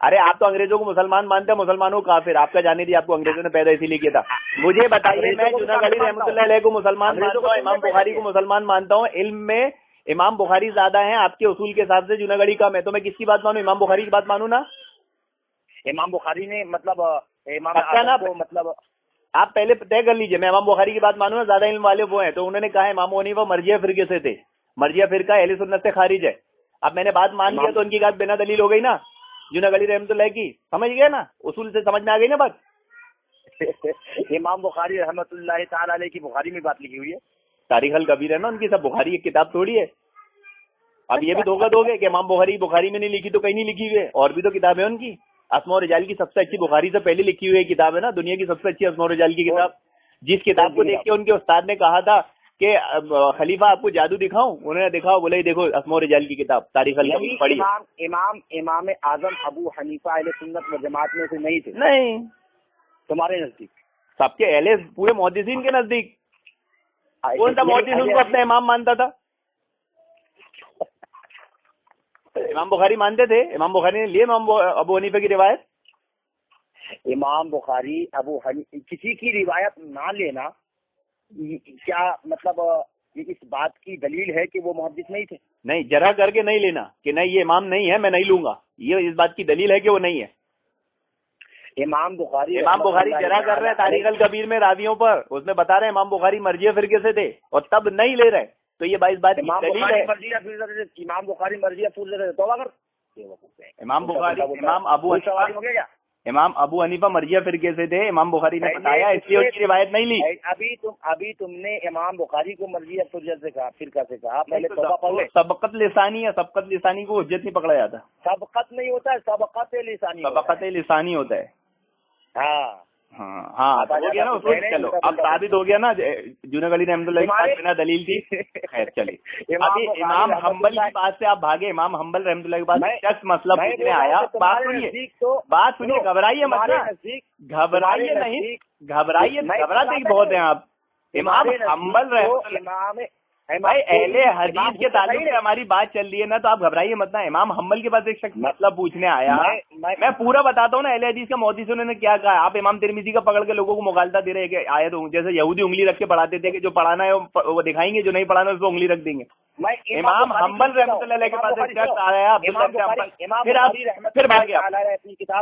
ارے آپ تو انگریزوں کو مسلمان مانتے ہیں, مسلمانوں کو کافر. آپ کا جانے دیجیے, آپ کو انگریزوں نے پیدا اسی لیے کیا تھا. مجھے بتائیے, میں جونہ گڑی رحمۃ اللہ علیہ کو مسلمان مانتا ہوں, امام بخاری کو مسلمان مانتا ہوں. علم میں امام بخاری زیادہ ہیں آپ کے اصول کے حساب سے, جونہ گڑی کم ہے. تو میں کس کی بات مانوں, امام بخاری کی بات مانوں نا؟ امام بخاری نے مطلب مطلب آپ پہلے طے کر لیجئے, میں امام بخاری کی بات مانوں نا, زیادہ علم والے وہ ہیں. تو انہوں نے کہا ہے امام حنیفہ مرجئہ فرقے سے تھے, مرجئہ فرقہ اہل سنت سے خارج ہے. اب میں نے بات مان لیا تو ان کی بات بنا دلیل ہو گئی نا, جونہ گڑی رحمۃ اللہ کی. سمجھ گئے نا, اصول سے سمجھ میں آ گئی نا بات. امام بخاری رحمۃ اللہ تعالی علیہ کی بخاری میں بات لکھی ہوئی ہے. تاریخ الکبیر ہے نا ان کی, سب بخاری ایک کتاب تھوڑی ہے. اب یہ بھی دھوکہ دو گے کہ امام بخاری میں نہیں لکھی تو کہیں نہیں لکھی ہوئی ہے, اور بھی تو کتاب ہے ان کی. اسماء و رجال کی سب سے اچھی بخاری سے پہلے لکھی ہوئی کتاب ہے نا, دنیا کی سب سے اچھی اسماء و رجال کی کتاب. جس کتاب کو دیکھ کے ان کے استاد نے کہا تھا کہ خلیفہ آپ کو جادو دکھاؤں, انہوں نے دکھاؤ, بولے دیکھو اسماء و رجال کی کتاب تاریخ الکبیر پڑھی. امام اعظم ابو حنیفہ اہل سنت و جماعت میں سے نہیں تھے؟ نہیں, تمہارے نزدیک سب کے اہل پورے محدثین کے نزدیک. کون سا محدث ان کو اپنا امام مانتا تھا؟ امام بخاری مانتے تھے, امام بخاری نے لیے امام ابو حنیفہ کی روایت. امام بخاری کسی کی روایت نہ لینا کیا مطلب اس بات کی دلیل ہے کہ وہ محدث نہیں تھے؟ نہیں, جرح کر کے نہیں لینا کہ نہیں یہ امام نہیں ہے میں نہیں لوں گا, یہ اس بات کی دلیل ہے کہ وہ نہیں ہے. امام بخاری جرح کر رہے ہیں تاریخ الکبیر میں راویوں پر, اس میں بتا رہے ہیں امام بخاری مرجئہ فرقے سے تھے اور تب نہیں لے رہے, تو یہ باعث بات کی دلیل ہے. امام بخاری مرضیہ پھول دیتے تو اگر امام ابو حنیفہ مرجئہ فرقے سے تھے, امام بخاری نے بتایا, اس لیے ان کی روایت نہیں لی. ابھی تم نے امام بخاری کو مرجئہ فرقہ سے کہا, سبقت لسانی ہے, سبقت لسانی کو حجت نہیں پکڑا جاتا. سبقت نہیں ہوتا ہے, سبقت لسانی ہوتا ہے. ہاں ہاں ہو گیا نا اصول. چلو اب ثابت ہو گیا نا, جونہ گڑی رحمۃ اللہ بنا دلیل تھی. خیر چلیے, ابھی امام حنبل کی بات سے آپ بھاگے. امام حنبل رحمۃ اللہ کے پاس شخص مسئلہ پوچھنے آیا. بات سنیے, گھبرائیے مت, گھبرائیے نہیں, گھبراتے بہت ہیں آپ. امام حنبل رحمۃ اللہ, بھائی اہل حدیث کے تعلق سے ہماری بات چل رہی ہے نا, تو آپ گھبرائیے مت نا. امام حنبل کے پاس ایک شخص مطلب پوچھنے آیا, میں پورا بتاتا ہوں نا اہل حدیث کا محدثوں نے کیا کہا. آپ امام ترمذی کا پکڑ کے لوگوں کو مغالطہ دے رہے کہ آیت جیسے یہودی انگلی رکھ کے پڑھاتے تھے کہ جو پڑھانا ہے وہ دکھائیں گے, جو نہیں پڑھانا اس کو انگلی رکھ دیں گے. امام حنبل رحمۃ اللہ کے پاس ایک شخص آیا,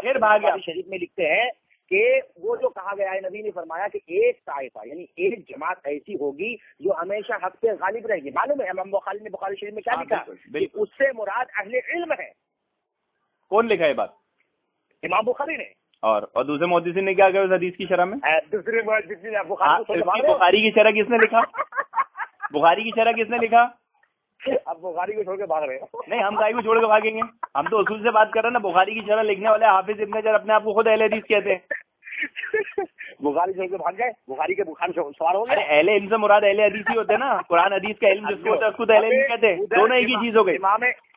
پھر بھاگ شریف میں لکھتے ہیں کہ وہ جو کہا گیا ہے, نبی نے فرمایا کہ ایک طائفہ یعنی ایک جماعت ایسی ہوگی جو ہمیشہ حق پہ غالب رہے گی. معلوم ہے امام بخاری نے بخاری شریف میں کیا لکھا؟ اس سے مراد اہل علم ہے. کون لکھا ہے بات؟ امام بخاری نے. اور دوسرے محدثین نے کیا کہا اس حدیث کی شرح میں؟ دوسرے محدثین نے بخاری کی شرح کس نے لکھا؟ بخاری کی شرح کس نے لکھا؟ اب بخاری کو چھوڑ کے بھاگ رہے ہیں. نہیں, ہم کائی کو چھوڑ کے بھاگیں گے, ہم تو اصول سے بات کر رہے ہیں نا. بخاری کی شرح لکھنے والے حافظ ابن حجر اپنے آپ کو خود اہل حدیث کہتے ہیں. بخاری چھوڑ کے بھاگ گئے, بخاری کے بخار سوار ہو گئے. اہل علم سے مراد اہل حدیث ہی ہوتے ہیں نا, قرآن حدیث کا علم جس کو ہوتا ہے اس کو اہل علم کہتے ہیں. دونوں ایک ہی چیز ہو گئی.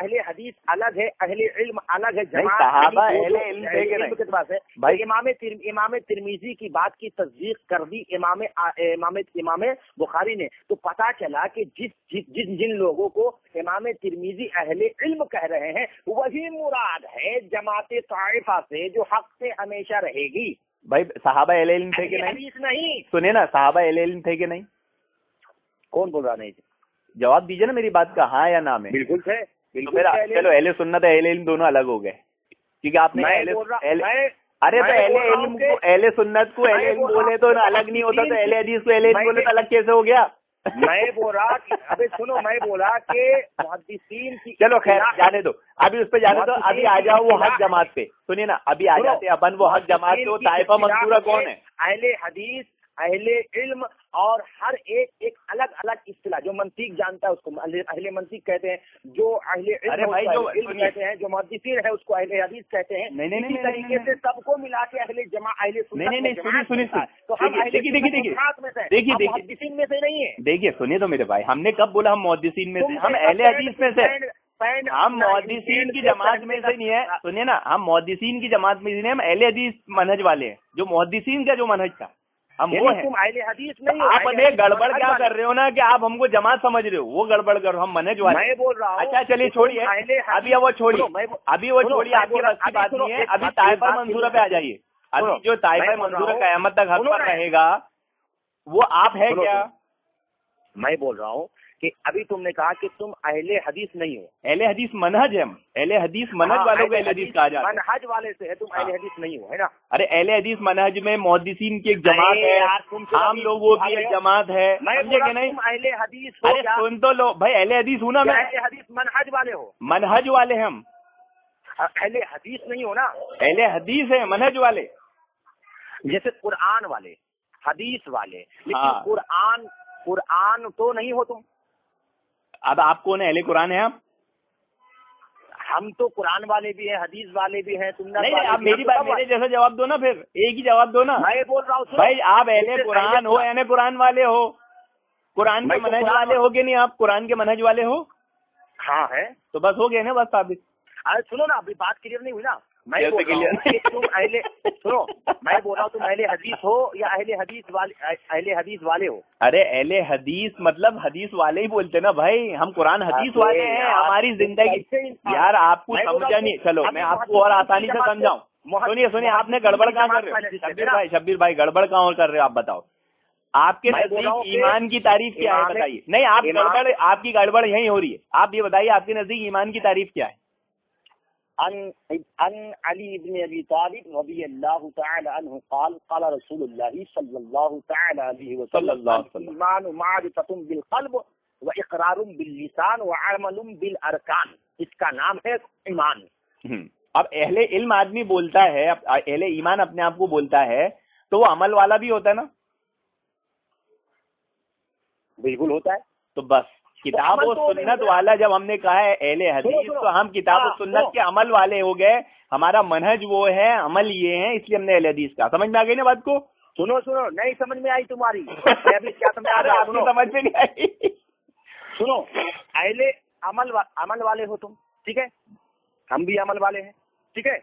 اہل حدیث الگ ہے، اہل علم الگ ہے، جماعت صحابہ اہل علم تھے کہ نہیں؟ کے پاس ہے بھائی. امام ترمذی کی بات کی تصدیق کر دی امام بخاری نے، تو پتا چلا کہ جن لوگوں کو امام ترمذی اہل علم کہہ رہے ہیں وہی مراد ہے جماعت طائفہ سے جو حق سے ہمیشہ رہے گی. بھائی صحابہ اہل علم تھے کہ نہیں؟ حدیث نہیں. سنیں نا، صحابہ اہل علم تھے کہ نہیں؟ کون بول رہا نہیں تھے؟ جواب دیجیے نا میری بات کا، ہاں یا نہ میں. بالکل تھے. تو پھر چلو اہل سنت اہل علم دونوں الگ ہو گئے، کیونکہ آپ نے ارے تو اہل علم کو اہل سنت کو اہل علم بولے تو الگ نہیں ہوتا، تو اہل حدیث کو اہل علم بولے تو الگ کیسے ہو گیا؟ میں بول رہا ابھی سنو، میں بولا کہ محدثین کی، چلو خیر جانے دو، ابھی اس پہ جانے دو. ابھی آ جاؤ وہ حق جماعت پہ. سنیے نا، ابھی آ جاتے اپن وہ حق جماعت پہ. وہ طائفہ منصورہ کون ہے؟ اہل حدیث، اہل علم، اور ہر ایک الگ الگ اصطلاح. جو منطق جانتا ہے اس کو اہل منطق کہتے ہیں، جو اہل علم کہتے ہیں، جو محدثین ہے اس کو اہل حدیث کہتے ہیں. اسی طریقے سے سب کو ملا کے اہل جماعت اہل سنت. تو ہم محدثین میں سے نہیں ہیں. دیکھیے سنیے تو میرے بھائی، ہم نے کب بولا ہم محدثین میں سے؟ ہم اہل حدیث میں سے. ہم محدثین کی جماعت میں سے نہیں ہے. سنیے نا، ہم محدثین کی جماعت میں سے نہیں، ہم اہل حدیث منہج والے ہیں. جو محدثین کا جو منہج تھا ہم وہ ہیں. تم اہل حدیث نہیں. آپ ہمیں گڑبڑ کیا کر رہے ہو نا، کہ آپ ہم کو جماعت سمجھ رہے ہو، وہ گڑبڑ کر ہم منہج والے. میں بول رہا ہوں. اچھا چلیے چھوڑیے، ابھی وہ چھوڑیے، آپ کی بس کی بات نہیں ہے. ابھی طائفہ منصورہ پہ آ جائیے. ابھی جو طائفہ منصورہ قیامت تک حق پر رہے گا وہ آپ ہے کیا؟ میں بول رہا ہوں کہ ابھی تم نے کہا کہ تم اہل حدیث نہیں ہو. اہل حدیث منہج ہے، ہم اہل حدیث منہج والوں کو اہل حدیث کہا جاتا ہے. منہج والے سے ہے، تم اہل حدیث نہیں ہو، ہے نا؟ ارے اہل حدیث منہج میں محدثین کی ایک جماعت ہے، عام لوگوں کی ایک جماعت ہے، سمجھے کہ نہیں؟ تم اہل حدیث ہو. ارے سن تو لو بھائی، اہل حدیث ہوں نا میں. اہل حدیث منہج والے ہو. منہج والے ہیں ہم، اہل حدیث نہیں ہو نا. اہل حدیث ہیں، منہج والے. جیسے قرآن والے، حدیث والے، لیکن قرآن تو نہیں ہو تم. اب آپ کون اہل قرآن ہیں؟ آپ ہم تو قرآن والے بھی ہیں، حدیث والے بھی ہیں. تم نہیں، آپ میری بات میرے جیسا جواب دو نا، پھر ایک ہی جواب دو نا. میں بول رہا ہوں بھائی آپ اہل قرآن ہو، اہل قرآن والے ہو، قرآن کے منہج والے ہو کہ نہیں؟ آپ قرآن کے منہج والے ہو. ہاں ہے، تو بس ہو گئے نا، بس ثابت. ارے سنو نا، ابھی بات کلیئر نہیں ہوئی نا. میں بول رہا ہوں کہ تم سنو، میں بول رہا ہوں تم اہل حدیث ہو یا اہل حدیث والے ہو. ارے اہل حدیث مطلب حدیث والے ہی بولتے نا بھائی، ہم قرآن حدیث والے ہیں. ہماری زندگی یار آپ کو سمجھا نہیں. چلو میں آپ کو اور آسانی سے سمجھاؤں. سنیے آپ نے گڑبڑ کہاں کر رہے ہو؟ شبیر بھائی گڑبڑ کہاں کر رہے ہو؟ آپ بتاؤ، آپ کے نزدیک ایمان کی تعریف کیا ہے؟ بتائیے. نہیں، آپ کی گڑبڑ یہیں ہو رہی ہے. آپ یہ بتائیے آپ کے نزدیک ایمان کی تعریف کیا ہے؟ عن علی بن ابی طالب رضی اللہ تعالی عنہ قال قال رسول اللہ صلی اللہ تعالی علیہ وسلم ایمان معرفۃ بالقلب واقرار باللسان وعمل بالارکان. اس کا نام ہے ایمان. اب اہل علم آدمی بولتا ہے، اہل ایمان اپنے آپ کو بولتا ہے، تو وہ عمل والا بھی ہوتا ہے نا؟ بالکل ہوتا ہے. تو بس کتاب و سنت والا جب ہم نے کہا ہے اہل حدیث، تو ہم کتاب و سنت کے عمل والے ہو گئے. ہمارا منہج وہ ہے، عمل یہ ہے، اس لیے ہم نے اہل حدیث کہا. سمجھ میں آ گئی نا بات کو؟ سنو نہیں سمجھ میں آئی تمہاری. کیا سمجھ میں نہیں آئی؟ سنو، اہل عمل والے ہو تم، ٹھیک ہے؟ ہم بھی عمل والے ہیں، ٹھیک ہے؟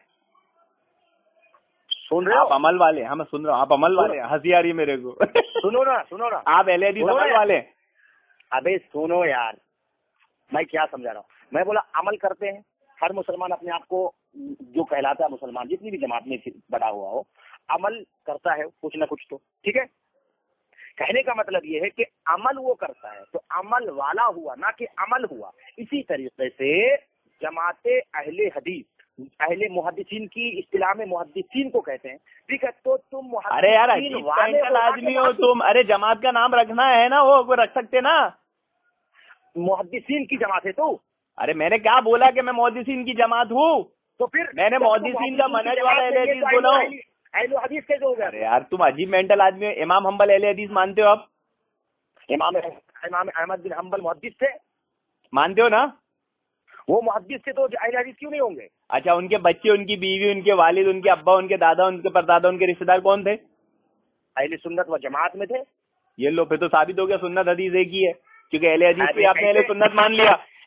سن رہے ہو؟ آپ عمل والے، ہم سن رہا ہوں آپ عمل والے. ہنسی آ رہی ہے میرے کو. سنو نا آپ اہل حدیث عمل والے. ابے سنو یار، میں کیا سمجھا رہا ہوں. میں بولا عمل کرتے ہیں. ہر مسلمان اپنے آپ کو جو کہلاتا ہے مسلمان، جتنی بھی جماعت میں بڑا ہوا ہو، عمل کرتا ہے کچھ نہ کچھ تو، ٹھیک ہے؟ کہنے کا مطلب یہ ہے کہ عمل وہ کرتا ہے تو عمل والا ہوا، نہ کہ عمل ہوا. اسی طریقے سے جماعت اہل حدیث، اہل محدثین کی اصطلاح میں محدثین کو کہتے ہیں، ٹھیک ہے؟ تو تم ارے یار آدمی ہو تم. ارے جماعت کا نام رکھنا ہے نا، وہ رکھ سکتے نا. محدثین کی جماعت ہے تو. ارے میں نے کیا بولا کہ میں محدثین کی جماعت ہوں؟ تو پھر میں نے محدثین کا منہج والا اہل حدیث بولا ہوں. اہل حدیث کیسے ہو گیا؟ ارے یار تم عجیب مینٹل آدمی ہو. امام حنبل اہل حدیث مانتے ہو؟ آپ امام احمد بن حنبل محدث تھے، مانتے ہو نا؟ وہ محدث تھے تو اہل حدیث کیوں نہیں ہوں گے؟ اچھا ان کے بچے، ان کی بیوی، ان کے والد، ان کے ابا، ان کے دادا، ان کے پردادا، ان کے رشتے دار کون تھے؟ اہل سنت و جماعت میں تھے. یہ لو پھر تو ثابت ہو گیا سنت حدیث ایک ہی ہے، کیونکہ اہل حدیث پہ آپ نے اہل سنت مان لیا.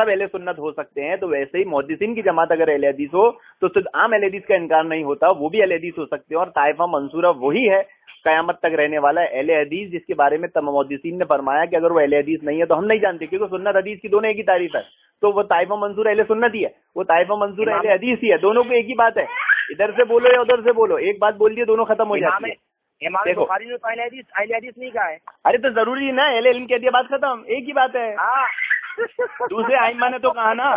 سب اہل سنت ہو سکتے ہیں، تو ویسے ہی محدثین کی جماعت اگر اہل حدیث ہو تو صرف عام اہل حدیث کا انکار نہیں ہوتا، وہ بھی اہل حدیث ہو سکتے ہیں. اور طائفہ منصورہ وہی ہے قیامت تک رہنے والا اہل حدیث جس کے بارے میں محدثین نے فرمایا کہ اگر وہ اہل حدیث نہیں ہے تو ہم نہیں جانتے، کیونکہ سنت حدیث کی دونوں ایک ہی تعریف ہے. تو وہ طائفہ منصور اہل سنت ہی ہے، وہ طائفہ منصور اہل حدیث ہی ہے، دونوں کو ایک ہی بات ہے. ادھر سے بولو یا ادھر سے بولو، ایک بات بول دیے دونوں ختم ہو جاتے ہیں. امام بخاری نے اہل حدیث نہیں کہا ہے. ارے تو ضروری نا اہل علم کہہ دیا بات ختم، ایک ہی بات ہے. دوسرے ائمہ نے تو کہا نا،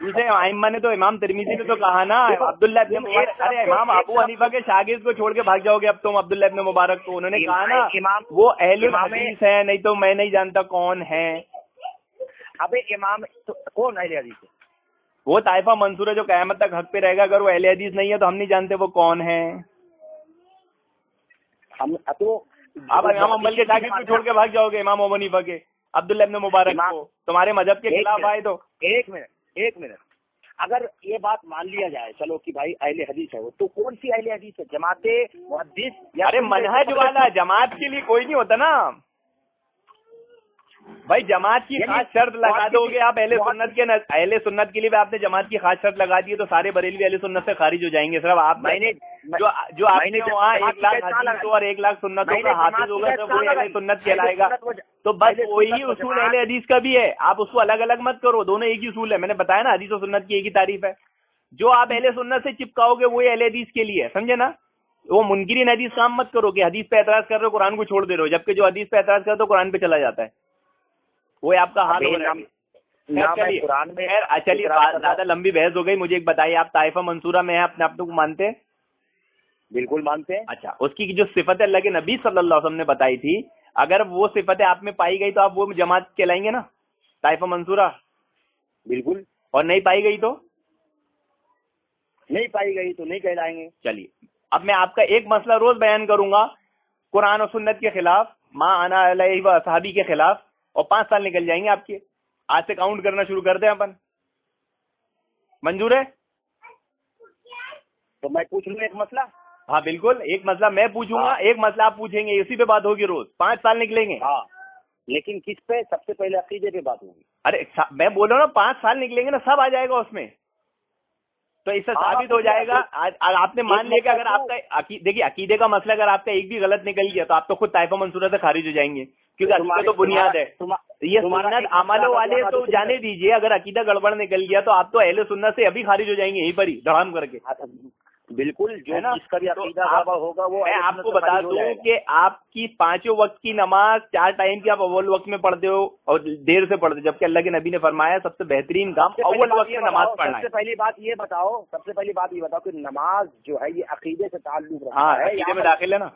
دوسرے ائمہ نے تو امام ترمذی نے تو کہا نا عبداللہ ابن مبارک، ارے امام ابو حنیفہ کے شاگرد کو چھوڑ کے بھاگ جاؤ گے اب تم عبداللہ ابن مبارک کو، انہوں نے کہا نا وہ اہل الحدیث ہے، نہیں تو میں نہیں جانتا کون ہے. ابے امام کون اہل حدیث ہے؟ وہ طائفہ منصور ہے جو قیامت تک حق پہ رہے گا. اگر وہ اہل حدیث نہیں ہے تو ہم نہیں جانتے وہ کون ہے. ہم تو آپ امام امبل کے شاگرد کو چھوڑ کے بھاگ جاؤ گے امام ابو حنیفہ کے عبداللہ ابن مبارک کو، تمہارے مذہب کے خلاف آئے تو. ایک منٹ اگر یہ بات مان لیا جائے چلو کہ بھائی اہل حدیث ہے وہ، تو کون سی اہل حدیث ہے؟ جماعت محدث؟ ارے منہج والا، جماعت کے لیے کوئی نہیں ہوتا نا بھائی. جماعت کی خاص شرط لگا دو گے آپ اہل سنت کے، اہل سنت کے لیے آپ نے جماعت کی خاص شرط لگا دی ہے تو سارے بریلوی اہل سنت سے خارج ہو جائیں گے. صرف آپ جو آپ نے وہاں 1 لاکھ حدیث اور 1 لاکھ سنتوں کا حافظ ہوگا تو وہی اہل سنت کہلائے گا. تو بس وہی اصول اہل حدیث کا بھی ہے، آپ اس کو الگ الگ مت کرو، دونوں ایک ہی اصول ہے. میں نے بتایا نا حدیث و سنت کی ایک ہی تعریف ہے. جو آپ اہل سنت سے چپکاؤ گے وہی اہل حدیث کے لیے، سمجھے نا. وہ منکرین حدیث کام مت کرو کہ حدیث پہ اعتراض کر رہے ہو قرآن کو چھوڑ دے رہے ہو، جبکہ جو حدیث پہ اعتراض کرتے ہو قرآن پہ چلا جاتا ہے. وہ آپ کا حال ہو رہا ہے. چلیے زیادہ لمبی بحث ہو گئی. مجھے ایک بتائیے، آپ طائفہ منصورہ میں ہیں، اپنے آپ کو مانتے ہیں؟ بالکل مانتے ہیں. اچھا، اس کی جو صفت اللہ کے نبی صلی اللہ علیہ وسلم نے بتائی تھی، اگر وہ صفتیں آپ میں پائی گئی تو آپ وہ جماعت کہلائیں گے نا طائفہ منصورہ؟ بالکل. اور نہیں پائی گئی تو نہیں کہلائیں گے. چلیے اب میں آپ کا ایک مسئلہ روز بیان کروں گا قرآن و سنت کے خلاف، ما انا علیہ و اصحابی کے خلاف، اور 5 سال نکل جائیں گے آپ کے. آج سے کاؤنٹ کرنا شروع کر دیں اپن. منظور ہے؟ تو میں پوچھ لوں ایک مسئلہ؟ ہاں بالکل، ایک مسئلہ میں پوچھوں گا، ایک مسئلہ آپ پوچھیں گے، اسی پہ بات ہوگی روز. 5 سال نکلیں گے. ہاں لیکن کس پہ؟ سب سے پہلے عقیدے پہ بات ہوگی. ارے میں بول رہا ہوں نا 5 سال نکلیں گے نا، سب آ جائے گا اس میں. تو اس سے ثابت ہو جائے گا. آپ نے مان لیا کہ اگر آپ کا دیکھیے عقیدے کا مسئلہ اگر آپ کا ایک بھی غلط نکل گیا تو آپ تو خود طائفہ منصورہ سے خارج ہو جائیں گے، کیونکہ عقیدہ تو بنیاد ہے. یہ سنت عمل والے تو جانے دیجئے، اگر عقیدہ گڑبڑ نکل گیا تو آپ تو اہل سنت سے ابھی خارج ہو جائیں گے یہیں پر ہی دھڑام کر کے. بالکل، جو جس کا بھی عقیدہ گڑبڑ ہوگا وہ. میں آپ کو بتا دوں کہ آپ کی 5 وقت کی نماز 4 ٹائم کی آپ اول وقت میں پڑھتے ہو اور دیر سے پڑھتے ہو، جبکہ اللہ کے نبی نے فرمایا سب سے بہترین کام اول وقت میں نماز پڑھنا ہے. سب سے پہلی بات یہ بتاؤ کہ نماز جو ہے یہ عقیدے سے تعلق رکھتا ہاں ہے. عقیدے میں داخل ہے نا،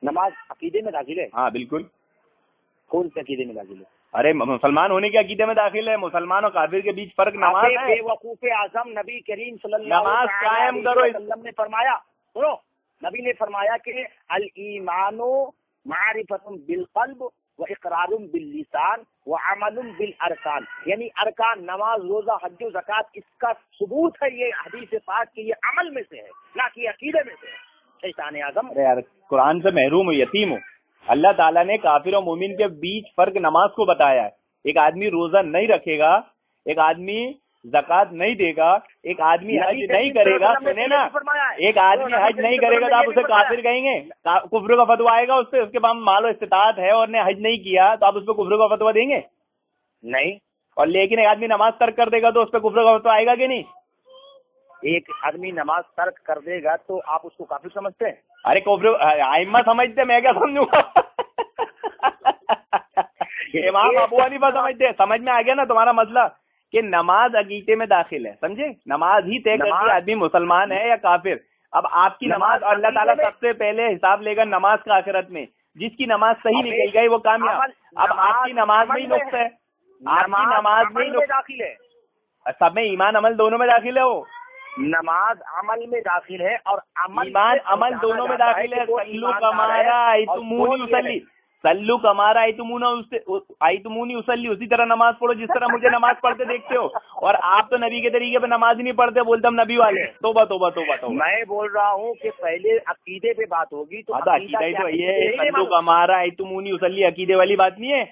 نماز عقیدے میں داخل ہے. ہاں بالکل. کون سے عقیدے میں داخل ہے؟ ارے مسلمان ہونے کے عقیدے میں داخل ہے. مسلمان اور کافر کے بیچ فرق نماز ہے. بے وقوف اعظم نبی کریم صلی اللہ قائم کرو. علیہ وسلم نے فرمایا، سنو، نبی نے فرمایا کہ الایمان معرفت بالقلب و اقرار باللسان و عمل بالارکان، یعنی ارکان نماز روزہ حج و زکات اس کا ثبوت ہے یہ حدیث پاک کہ یہ عمل میں سے ہے نہ کہ عقیدے میں سے ہے. شیطان اعظم. ارے یار قرآن سے محروم ہو، یتیم ہو. اللہ تعالیٰ نے کافر و مومن کے بیچ فرق نماز کو بتایا ہے. ایک آدمی روزہ نہیں رکھے گا، ایک آدمی زکات نہیں دے گا، ایک آدمی حج نہیں کرے گا، سنیں نا، ایک آدمی حج نہیں کرے گا تو آپ اسے کافر کہیں گے؟ کفر کا فتویٰ آئے گا اس پہ، اس کے بعد مال و استطاعت ہے اور نے حج نہیں کیا تو آپ اس پہ کفر کا فتویٰ دیں گے؟ نہیں. اور لیکن ایک آدمی نماز ترک کر دے گا تو اس پہ کفر کا فتویٰ آئے گا کہ نہیں؟ ایک آدمی نماز ترک کر دے گا تو آپ اس کو کافر سمجھتے ہیں؟ ارے کفر ائمہ سمجھتے، میں کیا سمجھوں گا؟ امام ابو حنیفہ سمجھتے. سمجھ میں آ گیا نا تمہارا مسئلہ کہ نماز عقیدے میں داخل ہے، سمجھے؟ نماز ہی طے کرتی ہے آدمی مسلمان ہے یا کافر. اب آپ کی نماز، اور اللہ تعالیٰ سب سے پہلے حساب لے گا نماز کا آخرت میں. جس کی نماز صحیح نکل گئی وہ کامیاب. اب آپ کی نماز میں ہی نقص ہے، آپ کی نماز میں ہی داخل ہے. سب میں ایمان عمل دونوں میں داخل ہے. وہ نماز عمل میں داخل ہے اور ایمان عمل دونوں میں داخل ہے. سلو کمارا ایتمونی اسلی، سلو کمارا ایتمونی اسلی، اسی طرح نماز پڑھو جس طرح مجھے نماز پڑھتے دیکھتے ہو. اور آپ تو نبی کے طریقے پہ نماز ہی نہیں پڑھتے، بولتے ہم نبی والے. توبہ توبہ توبہ توبہ. میں بول رہا ہوں کہ پہلے عقیدے پہ بات ہوگی تو عقیدہ ہی تو یہ سلو کمارا ایتمونی اسلی عقیدے والی بات نہیں ہے.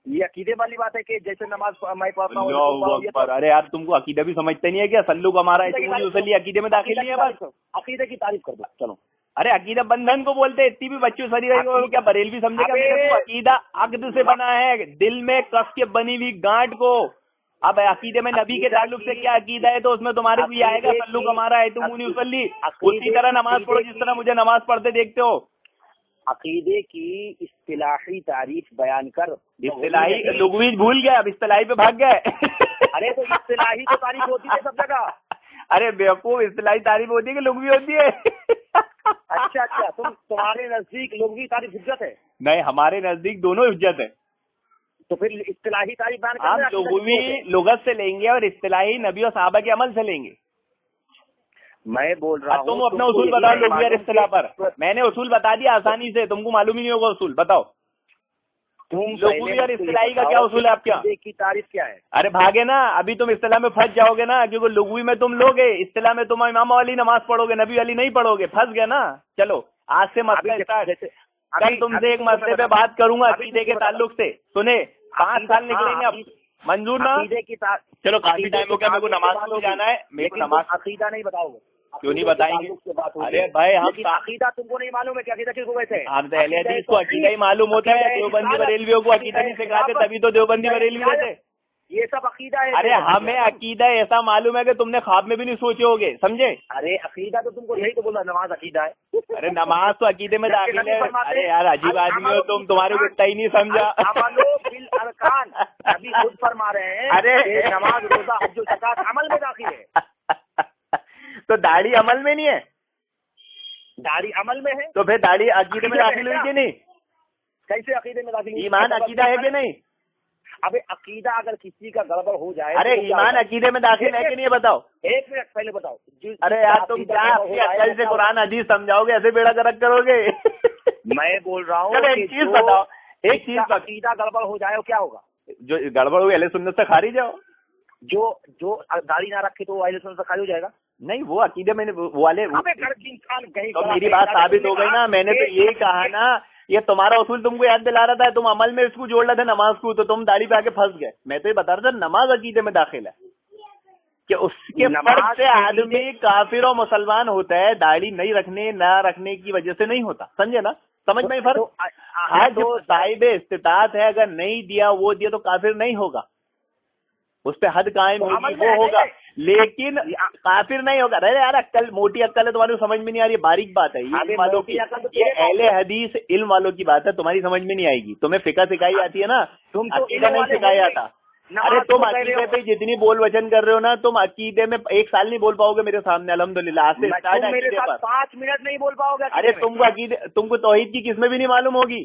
یہ عقیدے والی بات ہے کہ جیسے نماز میں پڑھتا ہوں اللہ اکبر. ارے یار تم کو عقیدہ بھی سمجھتے نہیں ہے کیا؟ سلو کا ہمارا اسلی عقیدے میں داخل نہیں ہے بس. عقیدے کی تعریف کر دو چلو. ارے عقیدہ بندھن کو بولتے ہیں. اتنی بھی بچوں سری رہی کیا بریلوی سمجھے گا؟ عقیدہ عقد سے بنا ہے, دل میں کس کے بنی ہوئی گانٹ کو. اب عقیدے میں نبی کے تعلق سے کیا عقیدہ ہے تو اس میں تمہارے کو یہ آئے گا سلو کا ہمارا ہے تم اسلی. اسی طرح نماز پڑھو جس طرح مجھے نماز پڑھتے دیکھتے ہو. عقیدے کی اصطلاحی تعریف بیان کر. اصطلاحی لغوی بھول گیا, اب اصطلاحی پہ بھاگ گئے. ارے تو اصطلاحی تو تعریف ہوتی ہے سب جگہ. ارے بیوقوف, اصطلاحی تعریف ہوتی ہے کہ لغوی ہوتی ہے؟ اچھا تمہارے نزدیک لغوی تعریف حجت ہے؟ نہیں, ہمارے نزدیک دونوں حجت ہے. تو پھر اصطلاحی تعریف بیان ہم کرنا لغوی لغت سے لیں گے اور اصطلاحی نبی اور صحابہ کے عمل سے لیں گے. میں بول رہا ہوں تم اپنا اصول بتاؤ لغوی اور اصطلاح پر. میں نے اصول بتا دیا آسانی سے, تم کو معلوم ہی نہیں ہوگا اصول. بتاؤ لغوی اور اصطلاحی کا کیا اصول ہے آپ کیا؟ کی تعریف کیا ہے؟ ارے بھاگے نا, ابھی تم اصطلاح میں پھنس جاؤ گے نا, کیونکہ لغوی میں تم لوگے, اصطلاح میں تم امام والی نماز پڑھو گے, نبی والی نہیں پڑھو گے, پھنس گئے نا. چلو آج سے مسئلہ اسٹارٹ. کل تم سے ایک مسئلے پہ بات کروں گا عقیدے کے تعلق سے. سنے 5 سال نکلیں گے اب, منظور نا؟ چلو کافی ٹائم ہو گیا, میرے کو نماز پڑھنے جانا ہے. میرے کو نماز عقیدہ نہیں بتاؤ گے؟ کیوں نہیں بتائیں گے؟ ارے بھائی ہم عقیدہ تم کو نہیں معلوم ہے کہ عقیدہ کس کو کہتے ہیں؟ ہم اہل حدیث کو عقیدہ ہی معلوم ہوتا ہے, دیوبندی بریلویوں کو عقیدہ نہیں سکھاتے, تبھی تو دیوبندی بریلوی رہتے. یہ سب عقیدہ ہے. ارے ہمیں عقیدہ ایسا معلوم ہے کہ تم نے خواب میں بھی نہیں سوچے ہوگے, سمجھے؟ ارے عقیدہ تو تم کو یہی تو بولا نماز عقیدہ ہے. ارے نماز تو عقیدے میں داخل ہے. ارے یار عجیب آدمی ہو تم, تمہارے کو اتنا ہی نہیں سمجھا. بالارکان ابھی خود فرما رہے ہیں. ارے نماز روزہ حج و زکات عمل میں داخل ہے. تو داڑھی عمل میں نہیں ہے؟ داڑھی عمل میں ہے تو پھر داڑھی عقیدے میں داخل ہوئی کہ نہیں؟ کیسے عقیدے میں داخل؟ ایمان عقیدہ ہے کہ نہیں؟ ابھی عقیدہ اگر کسی کا گڑبڑ ہو جائے, ارے ایمان عقیدے میں داخل ہے کہ نہیں بتاؤ. 1 منٹ پہلے بتاؤ. ارے یار تم کیا عقل سے قرآن حدیث سمجھاؤ گے, ایسے بیڑا گرک کرو گے؟ میں بول رہا ہوں ایک چیز بتاؤ, ایک چیز عقیدہ گڑبڑ ہو جائے کیا ہوگا؟ جو گڑبڑ ہوگی اہل سنت سے خارج جاؤ. جو داڑھی نہ رکھے تو وہ اہل سنت سے خارج ہو جائے گا. نہیں وہ عقیدے میں والے انسان تو میری بات ثابت ہو گئی نا. میں نے تو یہی کہا نا, یہ تمہارا اصول تم کو یاد دلا رہا تھا, تم عمل میں اس کو جوڑ رہے تھے نماز کو, تو تم داڑھی پہ آ کے پھنس گئے. میں تو یہ بتا رہا تھا نماز عقیدے میں داخل ہے کہ اس کے فرق سے آدمی کافر و مسلمان ہوتا ہے, داڑھی نہیں رکھنے نہ رکھنے کی وجہ سے نہیں ہوتا. سمجھے نا, سمجھ میں فرق. جو صاحب استطاعت ہے اگر نہیں دیا وہ دیا تو کافر نہیں ہوگا, اس پہ حد قائم ہوگی وہ ہوگا, لیکن کافر نہیں ہوگا. ارے یار عقل موٹی عقل ہے تمہاری سمجھ میں نہیں آ رہی, باریک بات ہے یہ علم والوں کی, یہ اہل حدیث علم والوں کی بات ہے, تمہاری سمجھ میں نہیں آئے گی. تمہیں فقہ سکھائی جاتی ہے نا, عقیدہ نہیں سکھایا جاتا. ارے تم عقیدے پہ جتنی بول وچن کر رہے ہو نا, تم عقیدے میں 1 سال نہیں بول پاؤ گے میرے سامنے الحمدللہ. آج سے 5 منٹ نہیں بول پاؤ گے. ارے تم کو توحید کی قسمیں بھی نہیں معلوم ہوگی.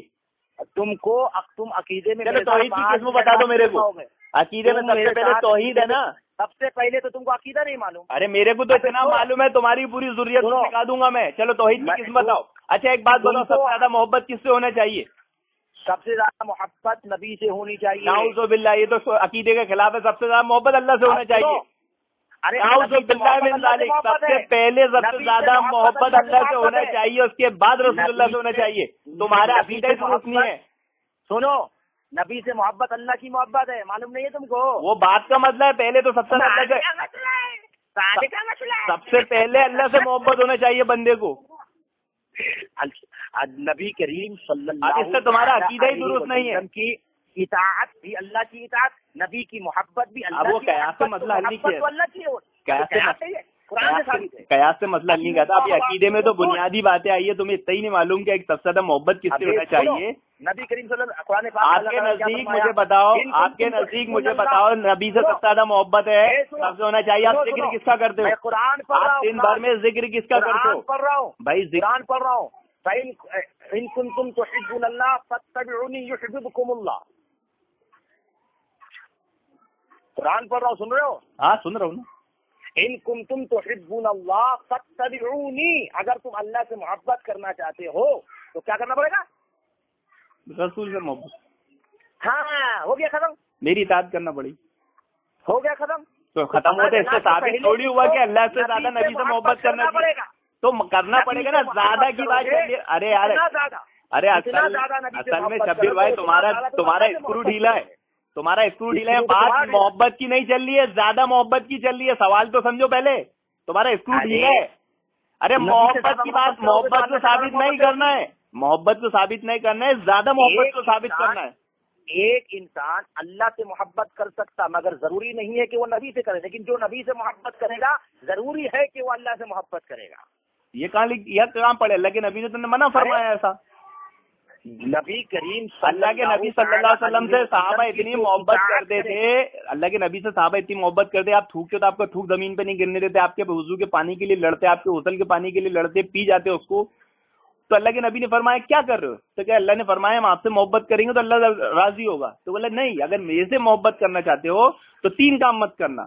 تم عقیدے میں توحید کی قسم بتا دو میرے کو. عقیدے میں سب سے پہلے توحید ہے نا. سب سے پہلے تو تم کو عقیدہ نہیں معلوم. ارے میرے کو تو اتنا معلوم ہے, تمہاری پوری ضروریت سکھا دوں گا میں. چلو توحید کی قسم بتاؤ. اچھا ایک بات بتاؤ, سب سے زیادہ محبت کس سے ہونا چاہیے؟ سب سے زیادہ محبت نبی سے ہونی چاہیے. نعوذ باللہ, یہ تو عقیدے کے خلاف ہے. سب سے زیادہ محبت اللہ سے ہونا چاہیے. نعوذ باللہ من ذالک, سب سے پہلے سب سے زیادہ محبت اللہ سے ہونا چاہیے, اس کے بعد رسول اللہ سے ہونا چاہیے. تمہارا عقیدہ درست نہیں ہے. سنو, نبی سے محبت اللہ کی محبت ہے, معلوم نہیں ہے تم کو؟ وہ بات کا مسئلہ ہے. پہلے تو سب سے پہلے اللہ سے محبت ہونا چاہیے بندے کو. نبی کریم صلی اللہ علیہ وسلم, اس سے تمہارا عقیدہ ہی درست نہیں ہے. کی اطاعت بھی اللہ کی اطاعت, نبی کی محبت بھی اللہ کی. وہ قیاس سے مسئلہ حل نہیں کیا, اللہ کی قیاس سے مسئلہ نہیں کہتا. ابھی عقیدے میں تو بنیادی باتیں آئی ہے, تمہیں اتنا ہی نہیں معلوم کہ ایک سب سے زیادہ محبت کس سے ہونا چاہیے. نبی کریم صلی اللہ علیہ وسلم آپ کے نزدیک مجھے بتاؤ, آپ کے نزدیک مجھے بتاؤ نبی سے سب سے زیادہ محبت ہے سب سے ہونا چاہیے. آپ ذکر کس کا کرتے ہو؟ قرآن پڑھ رہا ہوں, دن بھر میں ذکر کس کا کرتے ہو؟ پڑھ رہا ہوں بھائی, قرآن پڑھ رہا ہوں. ان کنتم تحبون اللہ فاتبعونی یحببکم اللہ. قرآن پڑھ رہا ہوں, سن رہے ہو؟ ہاں سن رہا ہوں نا. ان کنتم تحبون اللہ فاتبعونی, اگر تم اللہ سے محبت کرنا چاہتے ہو تو کیا کرنا پڑے گا؟ رسول سے محبت. ہاں ہو گیا ختم. میری اطاعت کرنا پڑی, ہو گیا ختم. تو ختم ہوتے اس سے ثابت تھوڑی ہوا کہ اللہ سے زیادہ نبی سے محبت کرنا پڑے گا. تو کرنا پڑے گا نا, زیادہ کی بات. ارے یار ارے اصل میں شبیر بھائی تمہارا اسکرو ڈھیلا ہے، تمہارا اسکرو ڈھیلا ہے. بات محبت کی نہیں چل رہی ہے، زیادہ محبت کی چل رہی ہے. سوال تو سمجھو پہلے، تمہارا اسکرو ڈھیلا ہے. ارے محبت کی بات، محبت کو ثابت نہیں کرنا ہے، محبت کو ثابت نہیں کرنا ہے، زیادہ محبت کو ثابت کرنا ہے. ایک انسان اللہ سے محبت کر سکتا مگر ضروری نہیں ہے کہ وہ نبی سے کرے، لیکن جو نبی سے محبت کرے گا ضروری ہے کہ وہ اللہ سے محبت کرے گا. یہ کہاں پڑے؟ اللہ کے نبی نے تو منع فرمایا ایسا. نبی کریم اللہ کے نبی صلی اللہ علیہ وسلم سے صحابہ اتنی محبت کرتے تھے، اللہ کے نبی سے صحابہ اتنی محبت کرتے، آپ تھوکتے تو آپ کا تھوک زمین پہ نہیں گرنے دیتے، آپ کے وضو کے پانی کے لیے لڑتے، آپ کے غسل کے پانی کے لیے لڑتے، پی جاتے اس کو. تو اللہ کے نبی نے فرمایا کیا کر رہے ہو؟ تو کیا اللہ نے فرمایا ہم آپ سے محبت کریں گے تو اللہ راضی ہوگا. تو بولے نہیں، اگر میرے سے محبت کرنا چاہتے ہو تو 3 کام مت کرنا،